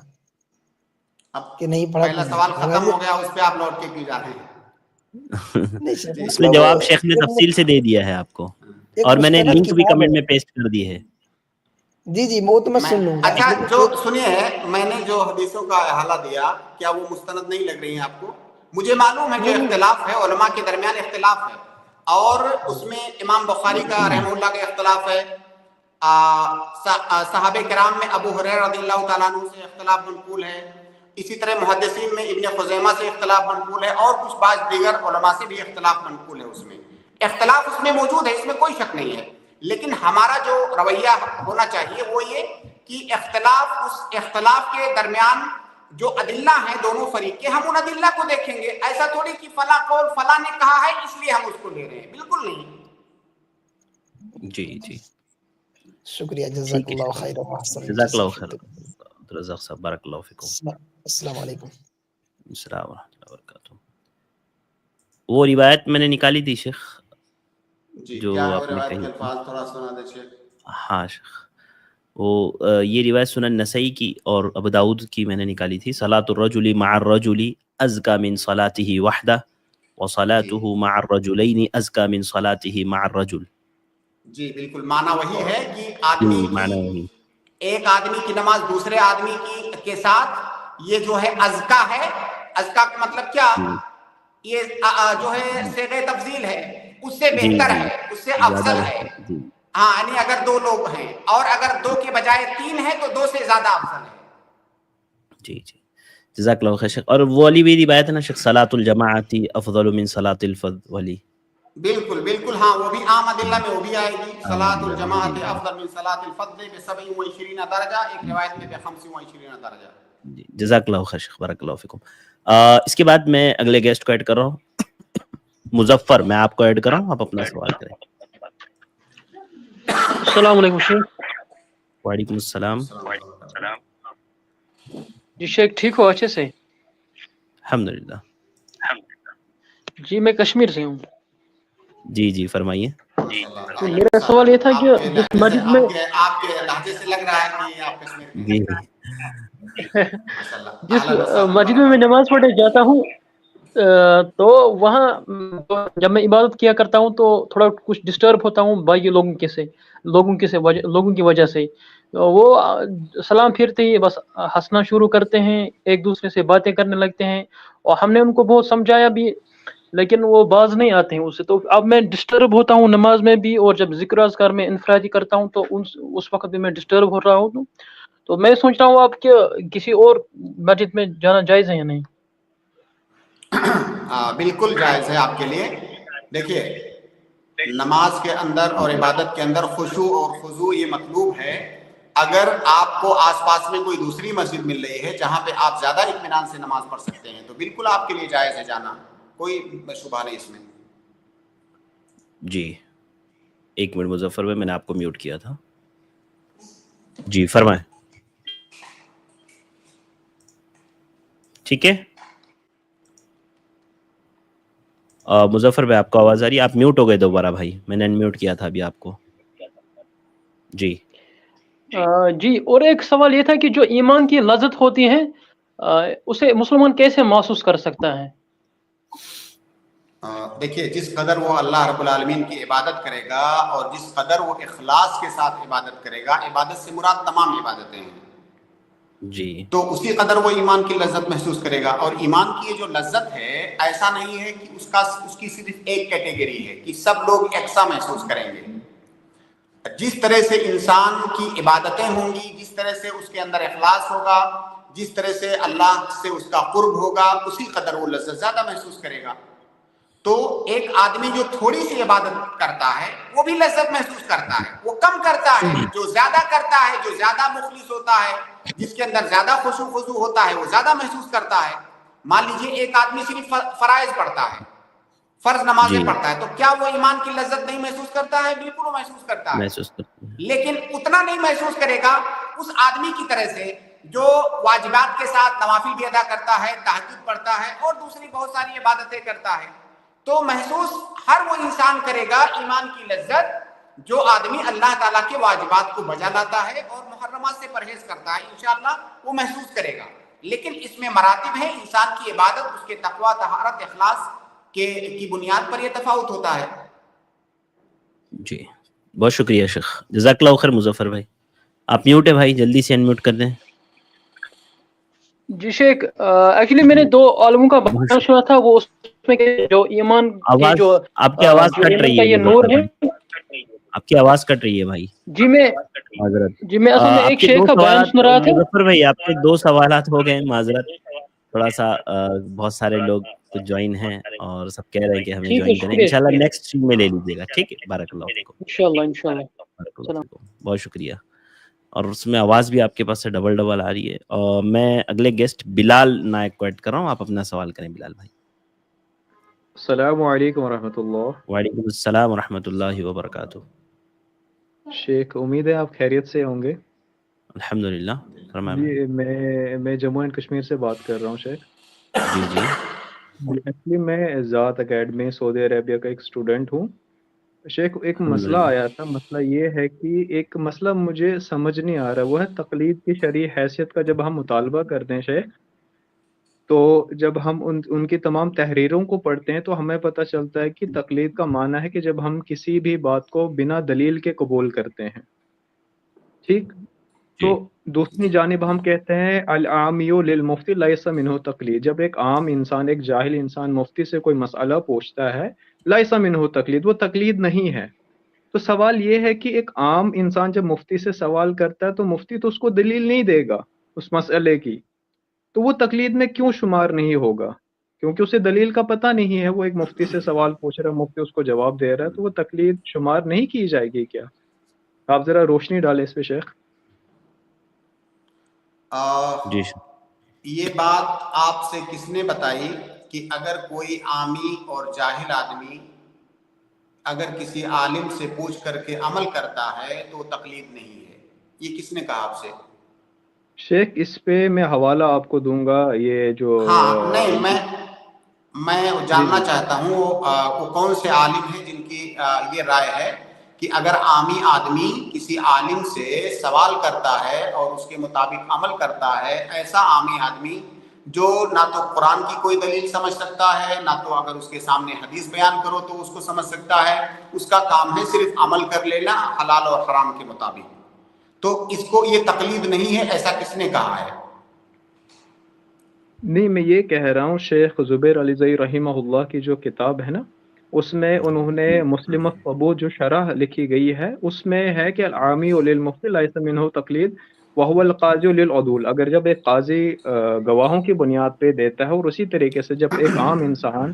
اب کہ نہیں پڑھا پہلا سوال ختم ہو گیا، اس پہ آپ لوٹ کے کیوں جا رہے ہیں؟ نہیں شیخ، اس میں مطلب جواب شیخ نے تفصیل سے دے دیا ہے آپ کو، ایک اور میں نے مستند لنک بھی کتاب کمنٹ ہے۔ میں پیسٹ کر دی ہے۔ جی وہ تو میں سن لوں گا، اچھا لیکن جو ایک سنیے، میں نے جو حدیثوں کا احالہ دیا کیا وہ مستند نہیں لگ رہی ہیں آپ کو؟ مجھے معلوم ہے کہ نہیں اختلاف ہے، علماء کے درمیان اختلاف ہے، اور اس میں امام بخاری کا رحمہ اللہ کا اختلاف ہے، صحابہ کرام میں ابو ہریرہ رضی اللہ تعالیٰ عنہ سے اختلاف منقول ہے، اسی طرح محدثین میں ابن خزیمہ سے اختلاف منقول ہے، اور کچھ بعض دیگر علماء سے بھی اختلاف منقول ہے۔ اس میں اختلاف اس میں موجود ہے، اس میں کوئی شک نہیں ہے، لیکن ہمارا جو رویہ ہونا چاہیے وہ یہ کہ اس اختلاف کے درمیان جو ادلہ ہیں دونوں فریق کے، ہم ان ادلہ کو دیکھیں گے، ایسا تھوڑی کہ فلاں قول فلاں نے کہا ہے اس لیے ہم اس کو لے رہے ہیں، بالکل نہیں۔ جی جی شکریہ، جزاک ٹھیک ہے، اللہ خیر و احسن جزاک الجزاء اللہ فی خیر، الدنیا۔ رزاق صاحب بارک اللہ فیکم۔ السلام علیکم۔ السلام ورحمۃ اللہ وبرکاتہ۔ وہ روایت میں نے نکالی تھی شیخ، جی جو کیا ہے وہ آپ نے روایت کے کہی تھی۔ الفاظ تھوڑا سنا دیجیے۔ ہاں شیخ، وہ یہ روایت سنن نسائی کی اور ابو داؤد کی میں نے نکالی تھی۔ صلاۃ الرجل مع الرجل ازکا من صلاته وحدہ وصلاته مع الرجلین ازکا من صلاته مع الرجل۔ جی بالکل، معنی وہی ہے کہ جی آدمی معنی کی، وہی۔ ایک آدمی کی نماز دوسرے آدمی کے ساتھ یہ جو ہے ازکا ہے۔ ازکا کا مطلب کیا؟ یہ جو ہے صیغہ تفضیل ہے، اس سے جی بہتر جی ہے، اس سے زیادہ افضل ہے۔ بہتر، جی ہاں، یعنی اگر دو لوگ ہیں اور اگر دو کے بجائے تین ہیں تو دو سے زیادہ افضل ہے۔ جی جی جزاک اللہ خیر شیخ۔ اور وہ والی بھی روایت ہے نا شیخ، صلاۃ الجماعت افضل من صلاۃ الفرد والی؟ بالکل بالکل، ہاں وہ بھی عام ادلہ میں وہ بھی آئے گی، صلاۃ الحمدللہ، الجماعت جی افضل من صلاۃ الفضل ب27 درجہ، ایک روایت میں ب25 درجہ۔ جی جزاک اللہ خیر شیخ، بارک اللہ فیکم۔ اس کے بعد میں اگلے گیسٹ کو ایڈ کر رہا ہوں، مظفر، میں آپ کو ایڈ کر رہا ہوں، آپ اپنا سوال کریں۔ السلام علیکم شیخ۔ وعلیکم السلام۔ جی شیخ ٹھیک ہو اچھے سے؟ الحمدللہ۔ جی میں کشمیر سے ہوں۔ جی جی فرمائیے۔ تو میرا سوال یہ تھا کہ جس مسجد میں آپ کے لہجے سے لگ رہا ہے کہ آپ کشمیر کے جی جس مسجد میں نماز پڑھنے جاتا ہوں تو وہاں جب میں عبادت کیا کرتا ہوں تو تھوڑا کچھ ڈسٹرب ہوتا ہوں باقی لوگوں کی وجہ سے۔ وہ سلام پھرتے ہی بس ہنسنا شروع کرتے ہیں، ایک دوسرے سے باتیں کرنے لگتے ہیں، اور ہم نے ان کو بہت سمجھایا بھی لیکن وہ باز نہیں آتے ہیں اس سے۔ تو اب میں ڈسٹرب ہوتا ہوں نماز میں بھی، اور جب ذکر اذکار میں انفرادی کرتا ہوں تو اس وقت بھی میں ڈسٹرب ہو رہا ہوں۔ تو میں سوچ رہا ہوں آپ کہ کسی اور مسجد میں جانا جائز ہے یا نہیں؟ بالکل جائز ہے آپ کے لیے۔ دیکھیے، نماز کے اندر اور عبادت کے اندر خشوع اور خضوع یہ مطلوب ہے۔ اگر آپ کو آس پاس میں کوئی دوسری مسجد مل رہی ہے جہاں پہ آپ زیادہ اطمینان سے نماز پڑھ سکتے ہیں تو بالکل آپ کے لیے جائز ہے جانا، کوئی شبہ نہیں اس میں۔ جی ایک منٹ مظفر بھائی، میں نے آپ کو میوٹ کیا تھا۔ جی فرمائیں۔ ٹھیک ہے، مظفر بھائی آپ کو آواز آ رہی ہے؟ آپ میوٹ ہو گئے دوبارہ بھائی، میں نے انمیوٹ کیا تھا ابھی آپ کو. جی جی، اور ایک سوال یہ تھا کہ جو ایمان کی لذت ہوتی ہے اسے مسلمان کیسے محسوس کر سکتا ہے؟ دیکھیے، جس قدر وہ اللہ رب العالمین کی عبادت کرے گا اور جس قدر وہ اخلاص کے ساتھ عبادت کرے گا، عبادت سے مراد تمام عبادتیں ہیں، جی تو اسی قدر وہ ایمان کی لذت محسوس کرے گا. اور ایمان کی یہ جو لذت ہے، ایسا نہیں ہے کہ اس کی صرف ایک کیٹیگری ہے کہ سب لوگ یکساں محسوس کریں گے. جس طرح سے انسان کی عبادتیں ہوں گی، جس طرح سے اس کے اندر اخلاص ہوگا، جس طرح سے اللہ سے اس کا قرب ہوگا، اسی قدر وہ لذت زیادہ محسوس کرے گا. تو ایک آدمی جو تھوڑی سی عبادت کرتا ہے وہ بھی لذت محسوس کرتا ہے، وہ کم کرتا ہے. جو زیادہ کرتا ہے، جو زیادہ مخلص ہوتا ہے، جس کے اندر زیادہ خشوع خضوع ہوتا ہے، وہ زیادہ محسوس کرتا ہے. مان لیجیے ایک آدمی صرف فرائض پڑھتا ہے، فرض نمازیں جی پڑھتا ہے، تو کیا وہ ایمان کی لذت نہیں محسوس کرتا ہے؟ بالکل وہ محسوس کرتا ہے، محسوس کرتے ہیں. لیکن اتنا نہیں محسوس کرے گا اس آدمی کی طرح سے جو واجبات کے ساتھ نوافل بھی ادا کرتا ہے، تہجد پڑھتا ہے اور دوسری بہت ساری عبادتیں کرتا ہے. تو محسوس ہر وہ انسان کرے گا ایمان کی لذت جو آدمی اللہ تعالیٰ کے واجبات کو بجا لاتا ہے اور محرمات سے پرہیز کرتا ہے. انشاءاللہ وہ محسوس کرے گا. لیکن اس میں مراتب ہیں، انسان کی عبادت اس کے تقویٰ، طہارت، اخلاص کی بنیاد پر یہ تفاوت ہوتا ہے. جی بہت شکریہ شیخ، جزاک اللہ خیر. مظفر بھائی آپ میوٹ ہے بھائی، جلدی سے انمیوٹ کر دیں. جی شیخ، ایکچولی میں نے 2 عالموں کا بیان سنا تھا، وہ اس میں کہ جو ایمان کی آواز جو آپ کی آواز جو کٹ ایمان رہی کا ہے یہ مظفر نور ہے. بھائی، آپ کی آواز کٹ رہی ہے بھائی. جی میں معذرت. اصل میں آپ ایک کے شیخ 2 کا بیان سوالات سن رہا تھا. مظفر بھائی، آپ کے 2 سوالات ہو گئے. معذرت، تھوڑا سا بہت سارے لوگ کچھ جوائن ہیں اور سب کہہ رہے ہیں کہ ہمیں ٹھیک ہے، جوائن کریں. شکریہ انشاءاللہ شکریہ. نیکسٹ اسٹریم میں لے لیجیے گا. ٹھیک ہے، بارک اللہ فیکم. انشاءاللہ. بارک اللہ سلام. فیکم. بہت شکریہ. اور اس میں آواز بھی آپ کے پاس سے ڈبل آ رہی ہے. اور میں اگلے گیسٹ بلال نائک کو ایڈ کر رہا ہوں. آپ اپنا سوال کریں بلال بھائی. السلام علیکم ورحمۃ اللہ. وعلیکم السلام ورحمۃ اللہ وبرکاتہ. شیخ، امید ہے آپ خیریت سے ہوں گے. الحمدللہ. جی میں جموں اینڈ کشمیر سے بات کر رہا ہوں شیخ. جی جی ایکچولی میں ذات اکیڈمی سعودی عربیہ کا ایک اسٹوڈنٹ ہوں. شیخ، ایک مسئلہ الحمدللہ. آیا تھا. مسئلہ یہ ہے کہ ایک مسئلہ مجھے سمجھ نہیں آ رہا، وہ ہے تقلید کی شرعی حیثیت کا. جب ہم مطالبہ کرتے ہیں شیخ، تو جب ہم ان کی تمام تحریروں کو پڑھتے ہیں تو ہمیں پتہ چلتا ہے کہ تقلید کا معنی ہے کہ جب ہم کسی بھی بات کو بنا دلیل کے قبول کرتے ہیں. ٹھیک. تو دوسری جانب ہم کہتے ہیں العامی للمفتی لیس منہ تقلید. جب ایک عام انسان، ایک جاہل انسان مفتی سے کوئی مسئلہ پوچھتا ہے، لیس منہ تقلید، وہ تقلید نہیں ہے. تو سوال یہ ہے کہ ایک عام انسان جب مفتی سے سوال کرتا ہے تو مفتی تو اس کو دلیل نہیں دے گا اس مسئلے کی، تو وہ تقلید میں کیوں شمار نہیں ہوگا؟ کیونکہ اسے دلیل کا پتہ نہیں ہے. وہ ایک مفتی سے سوال پوچھ رہا ہے، مفتی اس کو جواب دے رہا ہے، تو وہ تقلید شمار نہیں کی جائے گی کیا؟ آپ ذرا روشنی ڈالیں اس پہ شیخ. جی یہ بات آپ سے کس نے بتائی کہ اگر کوئی عامی اور جاہل آدمی اگر کسی عالم سے پوچھ کر کے عمل کرتا ہے تو تقلید نہیں ہے؟ یہ کس نے کہا آپ سے؟ شیخ، اس پہ میں حوالہ آپ کو دوں گا. یہ جو ہاں نہیں، میں جی جاننا جی چاہتا ہوں وہ کون سے عالم ہیں جن کی یہ رائے ہے کہ اگر عامی آدمی کسی عالم سے سوال کرتا ہے اور اس کے مطابق عمل کرتا ہے، ایسا عامی آدمی جو نہ تو قرآن کی کوئی دلیل سمجھ سکتا ہے، نہ تو اگر اس کے سامنے حدیث بیان کرو تو اس کو سمجھ سکتا ہے، اس کا کام ہے صرف عمل کر لینا حلال اور حرام کے مطابق، تو اس کو یہ تقلید نہیں ہے، ایسا کس نے کہا ہے؟ نہیں، میں یہ کہہ رہا ہوں شیخ زبیر علی زئی رحمہ اللہ کی جو کتاب ہے نا، اس میں انہوں نے مسلم ثبوت جو شرح لکھی گئی ہے اس میں ہے کہ العامی للمفتی لیس منہ تقلید وهو القاضی للعدول. اگر جب ایک قاضی گواہوں کی بنیاد پہ دیتا ہے، اور اسی طریقے سے جب ایک عام انسان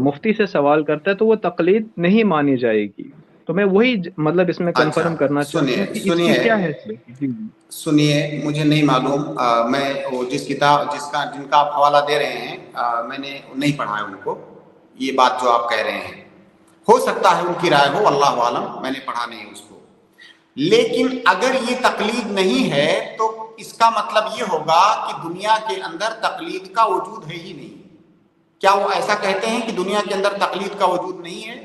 مفتی سے سوال کرتا ہے تو وہ تقلید نہیں مانی جائے گی. تو میں وہی مطلب اس میں اچھا کنفرم کرنا چاہتا ہوں کہ اس کی کیا حیثیت ہے. جی جی سنیے، مجھے نہیں معلوم، میں وہ جن کا آپ حوالہ دے رہے ہیں میں نے نہیں پڑھا ہے ان کو. یہ بات جو آپ کہہ رہے ہیں ہو سکتا ہے ان کی رائے ہو، اللہ عالم، میں نے پڑھا نہیں اس کو. لیکن اگر یہ تقلید نہیں ہے تو اس کا مطلب یہ ہوگا کہ دنیا کے اندر تقلید کا وجود ہے ہی نہیں. کیا وہ ایسا کہتے ہیں کہ دنیا کے اندر تقلید کا وجود نہیں ہے؟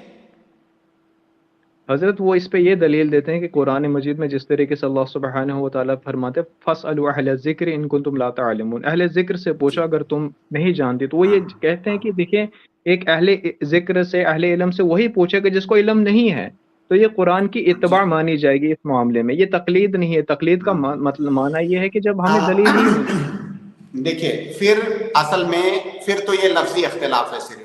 حضرت وہ اس پہ یہ دلیل دیتے ہیں کہ قرآن مجید میں جس طریقے سے اللہ سبحانہ و تعالیٰ فرماتے ہیں فَاسْأَلُوا أَهْلَ الذِّكْرِ إِن كُنتُمْ لَا تَعْلَمُونَ، اہل ذکر سے پوچھا اگر تم نہیں جانتے. تو وہ یہ کہتے ہیں کہ دیکھیں ایک اہل ذکر سے اہل علم سے وہی پوچھے کہ جس کو علم نہیں ہے. تو یہ قرآن کی اتباع مانی جائے گی اس معاملے میں. یہ تقلید نہیں ہے. تقلید کا مطلب معنی یہ ہے کہ جب ہمیں دلیل ہی نہیں. دیکھیے پھر اصل میں پھر تو یہ لفظی اختلاف ہے صرف.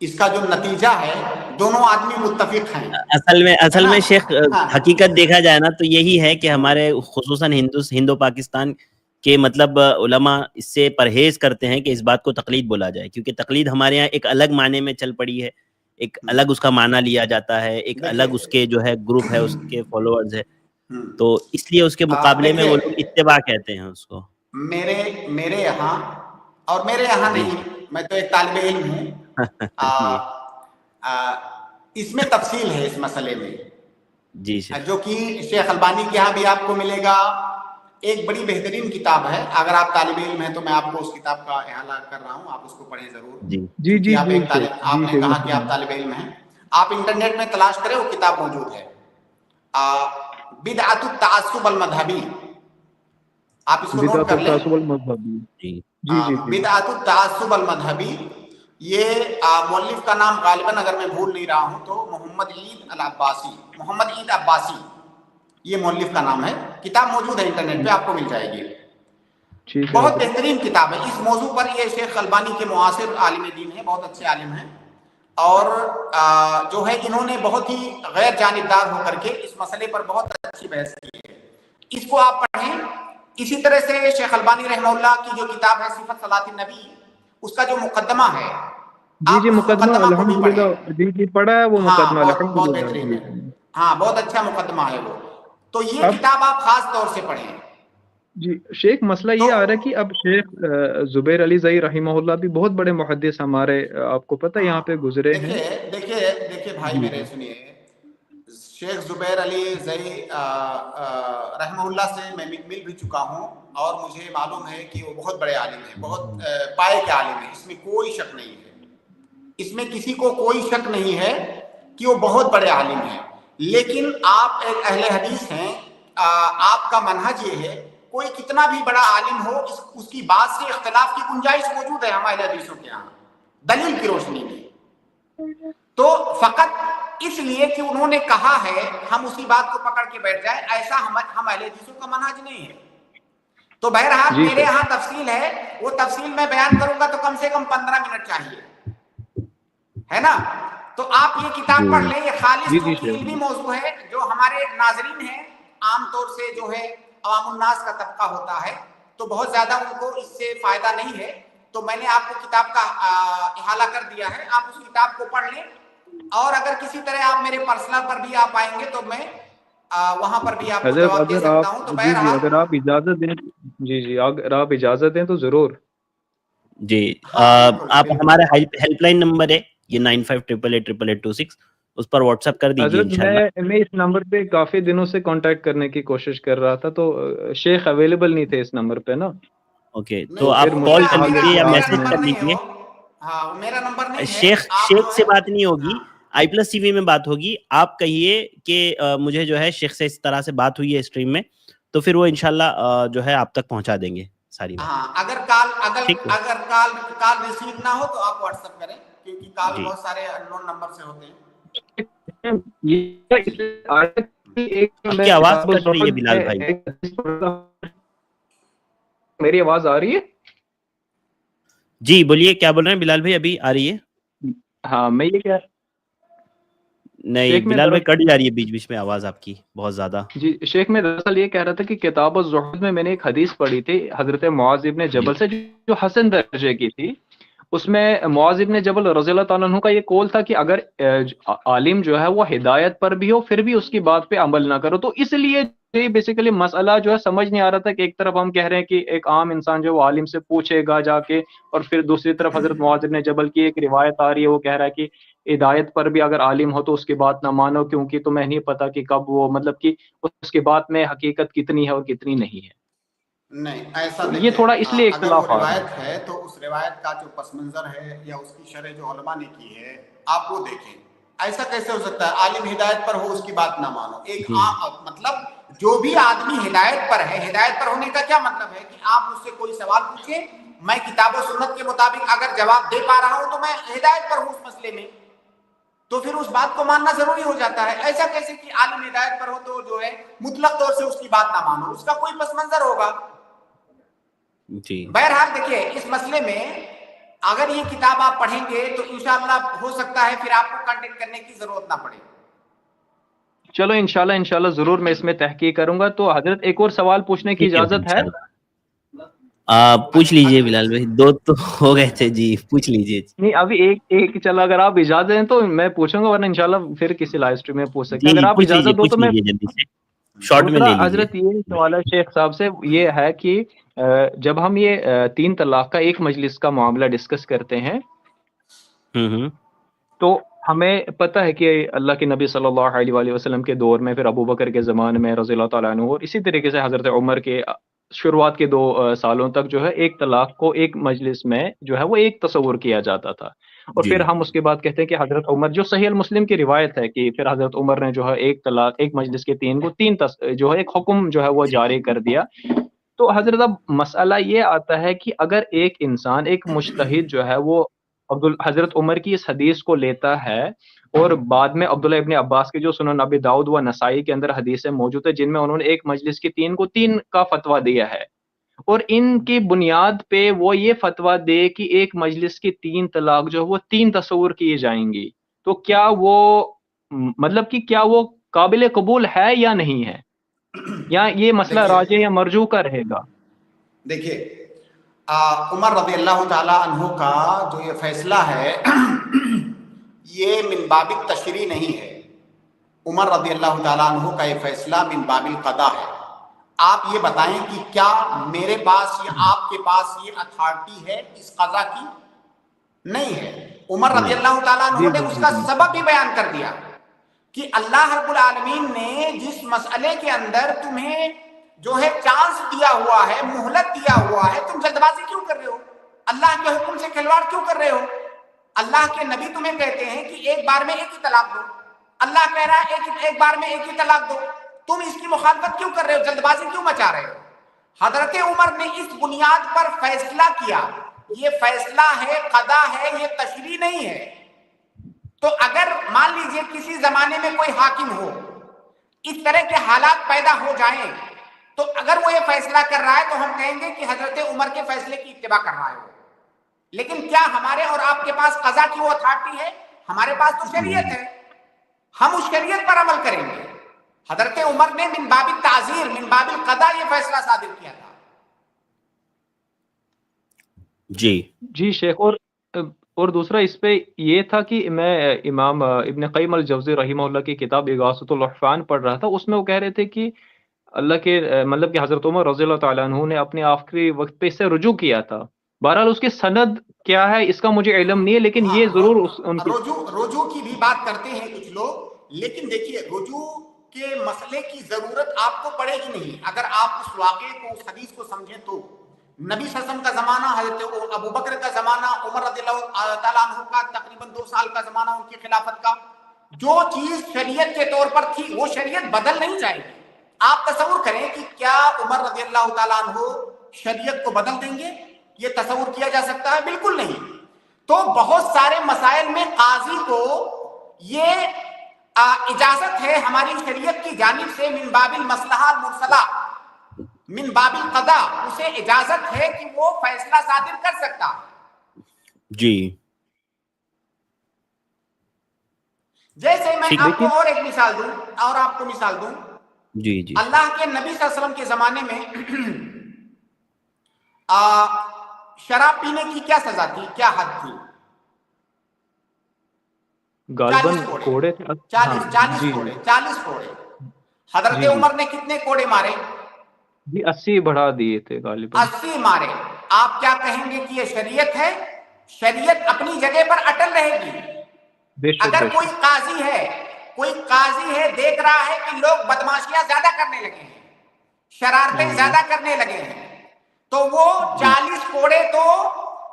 اس کا جو نتیجہ ہے دونوں آدمی متفق ہیں. اصل میں شیخ حقیقت دیکھا جائے نا تو یہی ہے کہ ہمارے خصوصاً ہندو پاکستان کے مطلب علماء اس سے پرہیز کرتے ہیں کہ اس بات کو تقلید بولا جائے، کیونکہ تقلید ہمارے یہاں ایک الگ معنی میں چل پڑی ہے، ایک الگ اس کا معنی لیا جاتا ہے، ایک الگ اس کے جو ہے گروپ ہے، اس کے فالوورز ہے، تو اس لیے اس کے مقابلے میں وہ لوگ اتباع کہتے ہیں اس کو. میرے یہاں اور میرے یہاں نہیں، میں تو ایک طالب علم ہوں. اس میں تفصیل ہے اس مسئلے میں جی جو کہ شیخ البانی کے یہاں بھی آپ کو ملے گا. ایک بڑی بہترین کتاب ہے، اگر آپ طالب علم ہیں تو میں آپ کو اس کتاب کا احالہ کر رہا ہوں، آپ اس کو پڑھیں ضرور. جی آپ نے کہا کہ آپ طالب علم ہیں، آپ انٹرنیٹ میں تلاش کریں، وہ کتاب موجود ہے، بدعۃ التعصب المذہبی. آپ اس کو نوٹ کر لیں، بدعۃ التعصب المذہبی. یہ مؤلف کا نام غالباً اگر میں بھول نہیں رہا ہوں تو محمد عید عباسی یہ مؤلف کا نام ہے. کتاب موجود ہے انٹرنیٹ پہ، آپ کو مل جائے گی. بہت بہترین کتاب ہے. اس موضوع پر یہ شیخ البانی کے معاصر عالم دین ہیں، بہت اچھے عالم ہیں، اور جو ہے انہوں نے بہت ہی غیر جانبدار ہو کر کے اس مسئلے پر بہت اچھی بحث کی ہے. اس کو آپ پڑھیں. اسی طرح سے شیخ البانی رحمہ اللہ کی جو کتاب ہے صفت صلاۃ النبی، اس کا جو مقدمہ ہے، جی مقدمہ الحمدللہ جی پڑھا ہے وہ مقدمہ الحمدللہ. بہت بہترین ہے. ہاں بہت اچھا مقدمہ ہے وہ. تو یہ کتاب آپ خاص طور سے پڑھیں. جی شیخ مسئلہ یہ آ رہا ہے کہ اب شیخ زبیر علی زئی رحمہ اللہ بھی بہت بڑے محدث ہمارے آپ کو پتہ یہاں پہ گزرے ہیں. دیکھیے بھائی میرے سنیے، شیخ زبیر علی زئی رحمہ اللہ سے میں مل بھی چکا ہوں، اور مجھے معلوم ہے کہ وہ بہت بڑے عالم ہیں، بہت پائے کے عالم ہیں. اس میں کوئی شک نہیں ہے، اس میں کسی کو کوئی شک نہیں ہے کہ وہ بہت بڑے عالم ہیں. لیکن آپ ایک اہل حدیث ہیں، آپ کا منہج یہ ہے کوئی کتنا بھی بڑا عالم ہو اس کی بات سے اختلاف کی گنجائش موجود ہے ہمارے حدیثوں کے یہاں دلیل کی روشنی میں. تو فقط اس لیے کہ انہوں نے کہا ہے ہم اسی بات کو پکڑ کے بیٹھ جائیں، ایسا ہم اہل حدیثوں کا منہج نہیں ہے. تو بہرحال میرے یہاں تفصیل ہے، وہ تفصیل میں بیان کروں گا تو کم سے کم 15 منٹ چاہیے، ہے نا. تو آپ یہ کتاب پڑھ لیں. یہ خالص علمی موضوع ہے. جو ہمارے ناظرین ہیں عام طور سے جو ہے عوام الناس کا طبقہ ہوتا ہے، تو بہت زیادہ ان کو اس سے فائدہ نہیں ہے. تو میں نے آپ کو کتاب کا احالہ کر دیا ہے، آپ اس کتاب کو پڑھ لیں. اور اگر کسی طرح آپ میرے پرسنل پر بھی آپ آئیں گے تو میں وہاں پر بھی آپ کو جواب دے سکتا ہوں. تو بہرحال اگر آپ اجازت دیں جی اگر آپ اجازت دیں تو ضرور. جی آپ ہمارا ہیلپ لائن نمبر ہے یہ 9588888826، اس پر واٹس ایپ کر دیجیے انشاءاللہ. میں اس نمبر پہ کافی دنوں سے کانٹیکٹ کرنے کی کوشش کر رہا تھا، تو شیخ اویلیبل نہیں تھے اس نمبر پہ نا. اوکے تو آپ کال کر لیجیے یا میسج کر لیجیے. میرا نمبر نہیں ہے. شیخ سے بات نہیں ہوگی، i+TV میں بات ہوگی. آپ کہیے کہ مجھے جو ہے شیخ سے اس طرح سے بات ہوئی ہے اسٹریم میں، تو پھر وہ انشاءاللہ جو ہے آپ تک پہنچا دیں گے ساری بات. اگر کال ریسیو نہ ہو تو آپ واٹس ایپ کریں، کیونکہ کال بہت سارے انون نمبر سے ہوتے ہیں. آپ کی آواز کٹ رہی ہے بلال بھائی. میری آواز آ رہی ہے؟ جی بولیے، کیا بول رہے ہیں بلال بھائی؟ ابھی آ رہی ہے. ہاں میں یہ کیا نہیں بلال بھائی کٹ جا رہی ہے بیچ بیچ میں آواز آپ کی بہت زیادہ. جی شیخ میں دراصل یہ کہہ رہا تھا کہ کتاب الزہد میں نے ایک حدیث پڑھی تھی حضرت معاذ ابن جبل سے جو حسن درجے کی تھی. اس میں معاذ ابن جبل رضی اللہ تعالیٰ عنہ کا یہ قول تھا کہ اگر عالم جو ہے وہ ہدایت پر بھی ہو پھر بھی اس کی بات پہ عمل نہ کرو. تو اس لیے بیسیکلی مسئلہ جو ہے سمجھ نہیں آ رہا تھا کہ ایک طرف ہم کہہ رہے ہیں کہ ایک عام انسان جو عالم سے پوچھے گا جا کے، اور پھر دوسری طرف حضرت معاذ ابن جبل کی ایک روایت آ رہی ہے، وہ کہہ رہا ہے کہ ہدایت پر بھی اگر عالم ہو تو اس کی بات نہ مانو، کیونکہ تمہیں نہیں پتا کہ کب وہ مطلب کہ اس کی بات میں حقیقت کتنی ہے اور کتنی نہیں ہے. نہیں ایسا یہ تھوڑا اس لیے اختلاف روایت ہے تو اس روایت کا جو پس منظر ہے یا اس کی شرح جو علماء نے کی ہے آپ وہ دیکھیں. ایسا کیسے ہو سکتا ہے عالم ہدایت پر ہو اس کی بات نہ مانو؟ ایک مطلب جو بھی آدمی ہدایت پر ہے، ہدایت پر ہونے کا کیا مطلب ہے کہ آپ مجھ سے کوئی سوال پوچھیں، میں کتاب و سنت کے مطابق اگر جواب دے پا رہا ہوں تو میں ہدایت پر ہوں اس مسئلے میں، تو پھر اس بات کو ماننا ضروری ہو جاتا ہے. ایسا کیسے کہ عالم ہدایت پر ہو تو جو ہے مطلق طور سے اس کی بات نہ مانو؟ اس کا کوئی پس منظر ہوگا. جی بہرحال دیکھیے اس مسئلے میں اگر یہ کتاب آپ پڑھیں گے تو انشاءاللہ ہو سکتا ہے پھر آپ کو کانٹیکٹ کرنے کی ضرورت نہ پڑے. چلو انشاءاللہ ضرور میں اس میں تحقیق کروں گا. تو حضرت ایک اور سوال پوچھنے کی اجازت ہے؟ پوچھ لیجئے بلال بھائی، 2 تو ہو گئے تھے جی، پوچھ لیجئے. نہیں ابھی ایک چلو اگر آپ اجازت دیں تو میں پوچھوں گا، ورنہ انشاءاللہ پھر کسی لائیو اسٹریم میں پوچھ سکتے ہیں. اگر آپ پوچھ لیجئے، اجازت دو تو میں جلدی سے، شارٹ میں دوسرا لے لیجئے. حضرت یہ سوال ہے شیخ صاحب سے، یہ ہے کہ جب ہم یہ 3 طلاق کا ایک مجلس کا معاملہ ڈسکس کرتے ہیں تو ہمیں پتہ ہے کہ اللہ کے نبی صلی اللہ علیہ وآلہ وسلم کے دور میں، پھر ابو بکر کے زمانے میں رضی اللہ تعالیٰ عنہ، اور اسی طریقے سے حضرت عمر کے شروعات کے 2 سالوں تک جو ہے ایک طلاق کو ایک مجلس میں جو ہے وہ ایک تصور کیا جاتا تھا. اور پھر ہم اس کے بعد کہتے ہیں کہ حضرت عمر، جو صحیح المسلم کی روایت ہے کہ پھر حضرت عمر نے جو ہے ایک طلاق ایک مجلس کے 3 کو 3 جو ہے ایک حکم جو ہے وہ جاری کر دیا. تو حضرت اب مسئلہ یہ آتا ہے کہ اگر ایک انسان، ایک مجتہد جو ہے وہ حضرت عمر کی اس حدیث کو لیتا ہے، اور بعد میں عبداللہ ابن عباس کے جو سنن ابی داؤد و نسائی کے اندر حدیثیں موجود ہے جن میں انہوں نے ایک مجلس کی 3 کو 3 کا فتویٰ دیا ہے، اور ان کی بنیاد پہ وہ یہ فتویٰ دے کہ ایک مجلس کی 3 طلاق جو ہے وہ 3 تصور کیے جائیں گی، تو کیا وہ مطلب کہ کیا وہ قابل قبول ہے یا نہیں ہے، یا یہ مسئلہ راجح یا مرجوح کا رہے گا؟ دیکھیے عمر رضی اللہ تعالی عنہ کا جو یہ فیصلہ ہے یہ من باب التشریع نہیں ہے. عمر رضی اللہ تعالی عنہ کا یہ فیصلہ من باب القضاء ہے. آپ یہ بتائیں کہ کیا میرے پاس یا آپ کے پاس یہ اتھارٹی ہے اس قضا کی؟ نہیں ہے. عمر رضی اللہ تعالیٰ عنہ نے اس کا سبب بھی بیان کر دیا کہ اللہ رب العالمین نے جس مسئلے کے اندر تمہیں جو ہے چانس دیا ہوا ہے، مہلت دیا ہوا ہے، تم جلد بازی کیوں کر رہے ہو؟ اللہ کے حکم سے کھلواڑ کیوں کر رہے ہو؟ اللہ کے نبی تمہیں کہتے ہیں کہ ایک بار میں ایک ہی طلاق دو، اللہ کہہ رہا ہے ایک بار میں ایک ہی طلاق دو، تم اس کی مخالفت کیوں کر رہے ہو؟ جلد بازی کیوں مچا رہے ہو؟ حضرت عمر نے اس بنیاد پر فیصلہ کیا. یہ فیصلہ ہے، قضا ہے، یہ تشریع نہیں ہے. تو اگر مان لیجئے کسی زمانے میں کوئی حاکم ہو، اس طرح کے حالات پیدا ہو جائیں، تو اگر وہ یہ فیصلہ کر رہا ہے تو ہم کہیں گے کہ حضرت عمر کے فیصلے کی اتباع کر رہا ہے. لیکن کیا ہمارے اور آپ کے پاس قضا کی وہ اتھارٹی ہے؟ ہمارے پاس تو شریعت ہے، ہم اس شریعت پر عمل کریں گے. حضرت عمر نے من باب التعزیر، من باب القضاء یہ فیصلہ صادر کیا تھا. جی شیخ. اور دوسرا اس پہ یہ تھا کہ میں امام ابن قیم الجوزی رحمہ اللہ کی کتاب اغاثۃ اللحفان پڑھ رہا تھا. اس میں وہ کہہ رہے تھے کہ اللہ کے مطلب کہ حضرت عمر رضی اللہ تعالیٰ عنہ نے اپنے آخری وقت پہ اس سے رجوع کیا تھا. بہرحال اس کی سند کیا ہے اس کا مجھے علم نہیں ہے، لیکن یہ ضرور ان کی رجوع کی بھی بات کرتے ہیں کچھ لوگ. لیکن دیکھیے رجوع کے مسئلے کی ضرورت آپ کو پڑے گی نہیں اگر آپ اس واقعے کو، اس حدیث کو سمجھیں. تو نبی صلی اللہ علیہ وسلم کا زمانہ، حضرت ابو بکر کا زمانہ، عمر رضی اللہ تعالیٰ عنہ کا تقریباً 2 سال کا زمانہ ان کی خلافت کا، جو چیز شریعت کے طور پر تھی وہ شریعت بدل نہیں جائے گی. آپ تصور کریں کہ کیا عمر رضی اللہ تعالیٰ عنہ شریعت کو بدل دیں گے؟ یہ تصور کیا جا سکتا ہے؟ بالکل نہیں. تو بہت سارے مسائل میں قاضی کو یہ اجازت ہے ہماری شریعت کی جانب سے، من باب المصلحہ المرسلہ، من باب القضاء، اسے اجازت ہے کہ وہ فیصلہ صادر کر سکتا. جی جیسے میں آپ کو اور ایک مثال دوں، اور آپ کو مثال دوں. جی اللہ کے نبی صلی اللہ علیہ وسلم کے زمانے میں شراب پینے کی کیا سزا تھی، کیا حد تھی؟ 40 کوڑے. 40 کوڑے. حضرت عمر نے کتنے کوڑے مارے؟ جی 80 بڑھا دیے تھے غالباً. 80 مارے. آپ کیا کہیں گے کہ یہ شریعت ہے؟ شریعت اپنی جگہ پر اٹل رہے گی. اگر کوئی قاضی ہے دیکھ رہا ہے کہ لوگ بدماشیاں زیادہ کرنے لگے ہیں، شرارتیں زیادہ کرنے لگے ہیں، تو وہ 40 کوڑے تو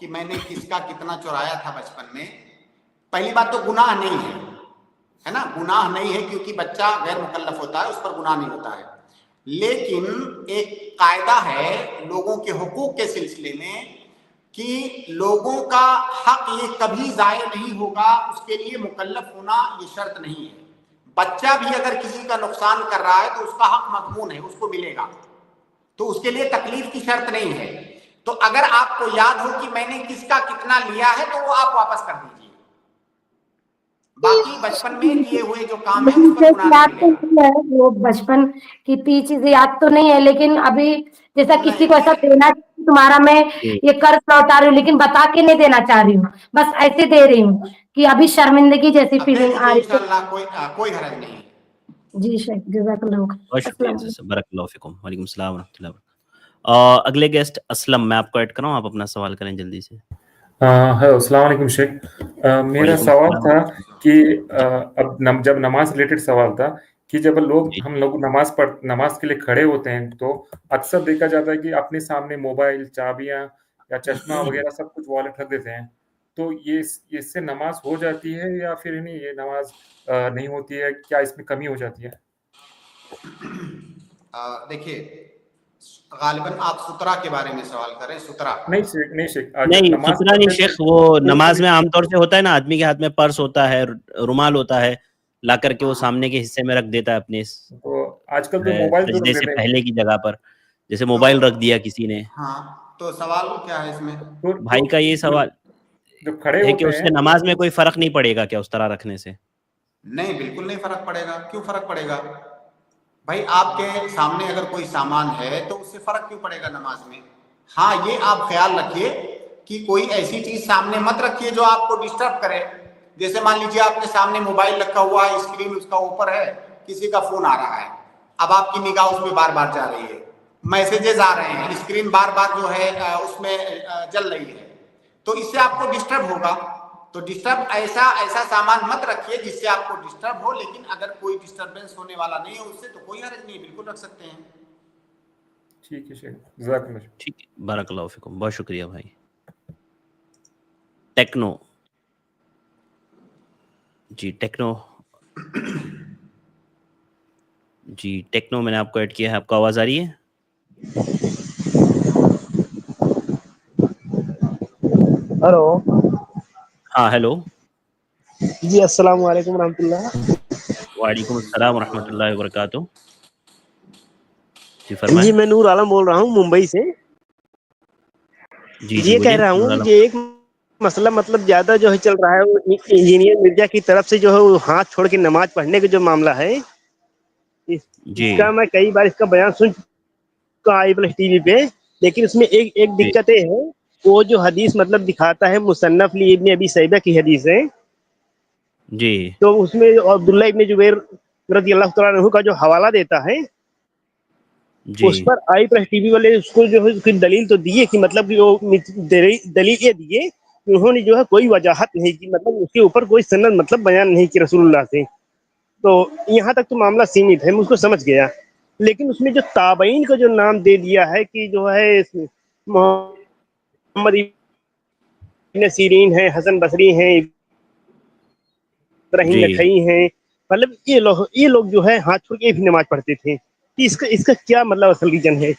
کہ میں نے کس کا کتنا چرایا تھا بچپن میں، پہلی بات تو گناہ نہیں ہے نا، گناہ نہیں ہے کیونکہ بچہ غیر مکلف ہوتا ہے، اس پر گناہ نہیں ہوتا ہے. لیکن ایک قاعدہ ہے لوگوں کے حقوق کے سلسلے میں کہ لوگوں کا حق یہ کبھی ضائع نہیں ہوگا، اس کے لیے مکلف ہونا یہ شرط نہیں ہے. بچہ بھی اگر کسی کا نقصان کر رہا ہے تو اس کا حق مضمون ہے، اس کو ملے گا، تو اس کے لیے تکلیف کی شرط نہیں ہے. تو اگر آپ کو یاد ہو کہ میں نے کس کا کتنا لیا ہے تو وہ آپ واپس کر دیجیے، باقی بچپن میں کیے ہوئے جو کام ہے اس پر گناہ یاد نہیں تو ملے گا. نہیں ہے، وہ بچپن کی چیزیں یاد تو نہیں ہے، لیکن ابھی جیسا کسی کو ایسا دینا تمہارا میں یہ قرض لوٹا رہی ہوں لیکن بتا کے نہیں دینا چاہ رہی ہوں، بس ایسے دے رہی ہوں کہ ابھی شرمندگی جیسی اب دے فیلنگ آ دیجیے رہی ہے. انشاءاللہ، کوئی حرج نہیں. جی شیخ، جزاک اللہ خیر. بہت شکریہ السلام جزاک بارک اللہ فیکم. وعلیکم السلام ورحمۃ اللہ وبرکاتہ. اگلے گیسٹ اسلم، میں آپ کو ایڈ کراؤں، آپ اپنا سوال کریں جلدی سے. السلام علیکم شیخ. میرا سوال تھا کہ اب جب نماز ریلیٹڈ سوال تھا کہ جب ہم لوگ نماز کے لیے کھڑے ہوتے ہیں تو اکثر دیکھا جاتا ہے کہ اپنے سامنے موبائل، چابیاں یا چشمہ وغیرہ سب کچھ والٹ رکھ دیتے ہیں، تو یہ اس سے نماز ہو جاتی ہے یا پھر نہیں یہ نماز نہیں ہوتی ہے؟ کیا اس میں کمی ہو جاتی ہے؟ دیکھیے غالباً آپ سترہ کے بارے میں سوال کریں. سترہ نہیں شیخ، نہیں شیخ، نہیں سترہ نہیں شیخ، وہ نماز میں عام طور سے ہوتا ہے نا، آدمی کے ہاتھ میں پرس ہوتا ہے، رومال ہوتا ہے، لا کر کے وہ سامنے کے حصے میں رکھ دیتا ہے اپنے آج کل تو موبائل سجدے سے پہلے کی جگہ پر، جیسے موبائل رکھ دیا کسی نے. ہاں تو سوال کیا ہے اس میں؟ بھائی کا یہ سوال جو کھڑے ہے کہ ہوتے اس ہیں سے نماز میں کوئی فرق نہیں پڑے گا کیا اس طرح رکھنے سے؟ نہیں، بالکل نہیں فرق پڑے گا. کیوں فرق پڑے گا بھائی؟ آپ کے سامنے اگر کوئی سامان ہے تو اس سے فرق کیوں پڑے گا نماز میں؟ ہاں یہ آپ خیال رکھیے کہ کوئی ایسی چیز سامنے مت رکھیے جو آپ کو ڈسٹرب کرے. جیسے مان لیجیے آپ کے سامنے موبائل رکھا ہوا ہے، اسکرین اس کا اوپر ہے، کسی کا فون آ رہا ہے، اب آپ کی نگاہ اس میں بار بار جا رہی ہے، میسیجز آ رہے ہیں، اسکرین بار بار جو ہے اس میں جل رہی ہے، تو اس سے آپ کو ڈسٹرب ہوگا. تو ڈسٹرب ایسا سامان مت رکھیے جس سے آپ کو ڈسٹرب ہو. لیکن اگر کوئی ڈسٹربنس ہونے والا نہیں ہے اس سے تو کوئی حرج نہیں، بالکل رکھ سکتے ہیں. ٹھیک ہے شیخ، جزاک اللہ. ٹھیک ہے، بارک اللہ فیکم، بہت شکریہ بھائی. ٹیکنو جی، ٹیکنو جی، ٹیکنو میں نے آپ کو ایڈ کیا ہے، آپ کو آواز آ رہی ہے؟ ہلو. ہاں ہیلو. جی السلام علیکم ورحمۃ اللہ. وعلیکم السلام ورحمۃ اللہ وبرکاتہ. جی میں نور عالم بول رہا ہوں ممبئی سے. جی یہ کہہ بولیے رہا نور ہوں عالم. کہ ایک مسئلہ زیادہ جو ہے چل رہا ہے وہ انجینئر مرزا کی طرف سے جو ہے وہ ہاتھ چھوڑ کے نماز پڑھنے کا جو معاملہ ہے، اس کا میں کئی بار اس کا بیان سن چکا ٹی وی پہ. لیکن اس میں ایک دقت یہ ہے، وہ جو حدیث دکھاتا ہے مصنف ابن ابی شیبہ کی حدیث ہے، جی، تو اس میں عبداللہ ابن زبیر رضی اللہ تعالیٰ عنہ کا جو حوالہ دیتا ہے، اس پر ٹی وی والے اس کو جو ہے اس کی دلیل تو دیے کہ کہ وہ دلیل یہ دیے کہ انہوں نے جو ہے کوئی وجاہت نہیں کی، اس کے اوپر کوئی سند بیان نہیں کی رسول اللہ سے. تو یہاں تک تو معاملہ سیمت ہے، میں اس کو سمجھ گیا. لیکن اس میں جو تابعین کا جو نام دے دیا ہے کہ جو ہے محمد ابن سیرین ہیں، حسن بصری ہیں، ابراہیم نخعی ہیں، یہ لوگ جو ہے ہاتھ چھوڑ کے بھی نماز پڑھتے تھے. اس کا کیا اصل ریجن ہے؟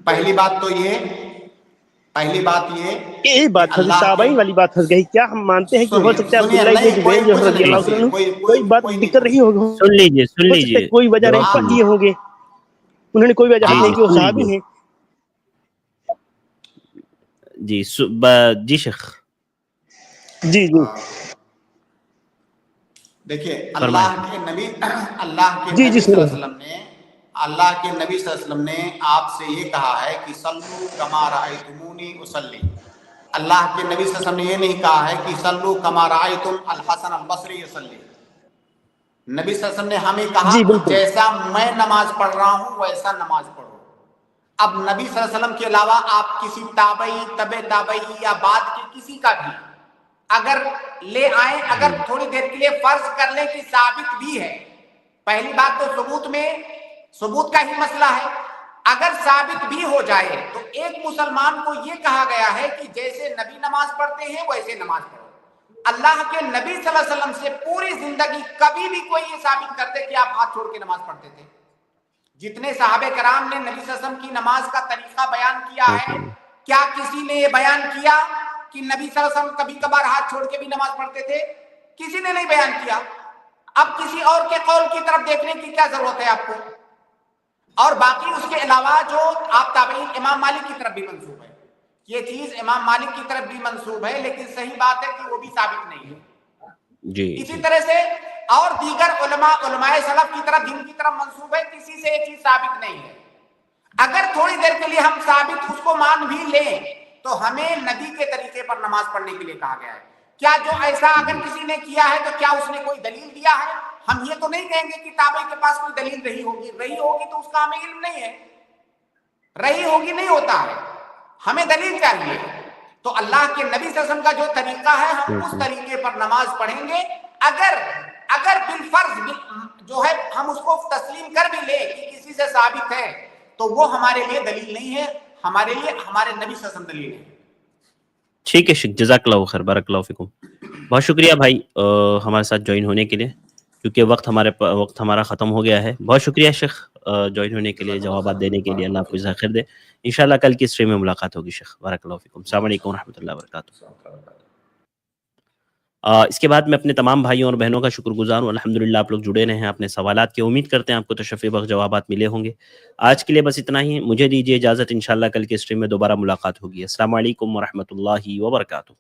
پہلی بات یہ یہی بات پھنسی، تابعین والی بات پھنس گئی. کیا ہم مانتے ہیں کہ ہو سکتا ہے سنیے، عبداللہ ابن نہیں زبیر جو کچھ رضی نہیں اللہ پھنسی، عنہ کوئی بات نہیں دقت رہی ہوگی، سن لیجیے ہو سکتا ہے کوئی وجہ رہی کیے ہوں گے، انہوں نے کوئی وجہ نہیں کی، وہ صحابی ہیں. جی جی شیخ. جی دیکھیے اللہ کے نبی صلی اللہ علیہ وسلم نے آپ سے یہ کہا ہے کہ صلو کما رأیتمونی اصلی. اللہ کے نبی صلی اللہ علیہ وسلم نے یہ نہیں کہا ہے کہ صلو کما رأیتم الحسن البصری یصلی. نبی صلی اللہ علیہ وسلم نے ہمیں کہا کہ جیسا میں نماز پڑھ رہا ہوں ویسا نماز پڑھو. اب نبی صلی اللہ علیہ وسلم کے علاوہ آپ کسی تابعی، تبع تابعی یا بعد کے کسی کا بھی اگر لے آئیں، اگر تھوڑی دیر کے لیے فرض کر لیں کہ ثابت بھی ہے، پہلی بات تو ثبوت کا ہی مسئلہ ہے. اگر ثابت بھی ہو جائے تو ایک مسلمان کو یہ کہا گیا ہے کہ جیسے نبی نماز پڑھتے ہیں ویسے نماز پڑھو. اللہ کے نبی صلی اللہ علیہ وسلم سے پوری زندگی کبھی بھی کوئی یہ ثابت کرتے کہ آپ ہاتھ چھوڑ کے نماز پڑھتے تھے. جتنے صحابہ کرام نے نبی صلی اللہ علیہ وسلم کی نماز کا طریقہ بیان کیا ہے، کیا کسی نے یہ بیان کیا کہ نبی صلی اللہ علیہ وسلم کبھی کبھار ہاتھ چھوڑ کے بھی نماز پڑھتے تھے؟ کسی نے نہیں بیان کیا. اب کسی اور کے قول کی طرف دیکھنے کی کیا ضرورت ہے آپ کو؟ اور باقی اس کے علاوہ جو آپ تابعین امام مالک کی طرف بھی منسوب ہے، یہ چیز امام مالک کی طرف بھی منسوب ہے، لیکن صحیح بات ہے کہ وہ بھی ثابت نہیں ہے. اسی طرح سے اور دیگر علماء سلف کی طرف جن کی طرف منسوب ہے، کسی سے یہ چیز ثابت نہیں ہے. اگر تھوڑی دیر کے لیے ہم ثابت اس کو مان بھی لیں تو ہمیں نبی کے طریقے پر نماز پڑھنے کے لیے کہا گیا ہے. کیا جو ایسا اگر کسی نے کیا ہے تو کیا اس نے کوئی دلیل دیا ہے؟ ہم یہ تو نہیں کہیں گے کہ تابعی کے پاس کوئی دلیل رہی ہوگی تو اس کا ہمیں علم نہیں ہے، رہی ہوگی نہیں ہوتا ہے، ہمیں دلیل چاہیے. تو اللہ کے نبی صلی اللہ علیہ وسلم کا جو طریقہ ہے ہم اس طریقے پر نماز پڑھیں گے. اگر بالفرض جو ہے ہم اس کو تسلیم کر بھی لیں کہ کسی سے ثابت ہے تو وہ ہمارے لیے دلیل نہیں ہے، ہمارے لیے ہمارے نبی صلی اللہ علیہ وسلم دلیل ہے. ٹھیک ہے شیخ، جزاک اللہ خیر، بارک اللہ فیکم. بہت شکریہ بھائی ہمارے ساتھ جوائن ہونے کے لیے، کیونکہ وقت ہمارا ختم ہو گیا ہے. بہت شکریہ شیخ جوائن ہونے کے لیے، جوابات دینے کے لیے. اللہ آپ کو جزاک خیر دے. انشاءاللہ کل کی اسٹریم میں ملاقات ہوگی شیخ. بارک اللہ فیکم. السلام علیکم ورحمۃ اللہ وبرکاتہ. اس کے بعد میں اپنے تمام بھائیوں اور بہنوں کا شکر گزار ہوں. الحمدللہ آپ لوگ جڑے رہے ہیں اپنے سوالات کی. امید کرتے ہیں آپ کو تشفی بخش جوابات ملے ہوں گے. آج کے لیے بس اتنا ہی. مجھے دیجیے اجازت، انشاءاللہ کل کے اسٹریم میں دوبارہ ملاقات ہوگی. السلام علیکم ورحمۃ اللہ وبرکاتہ.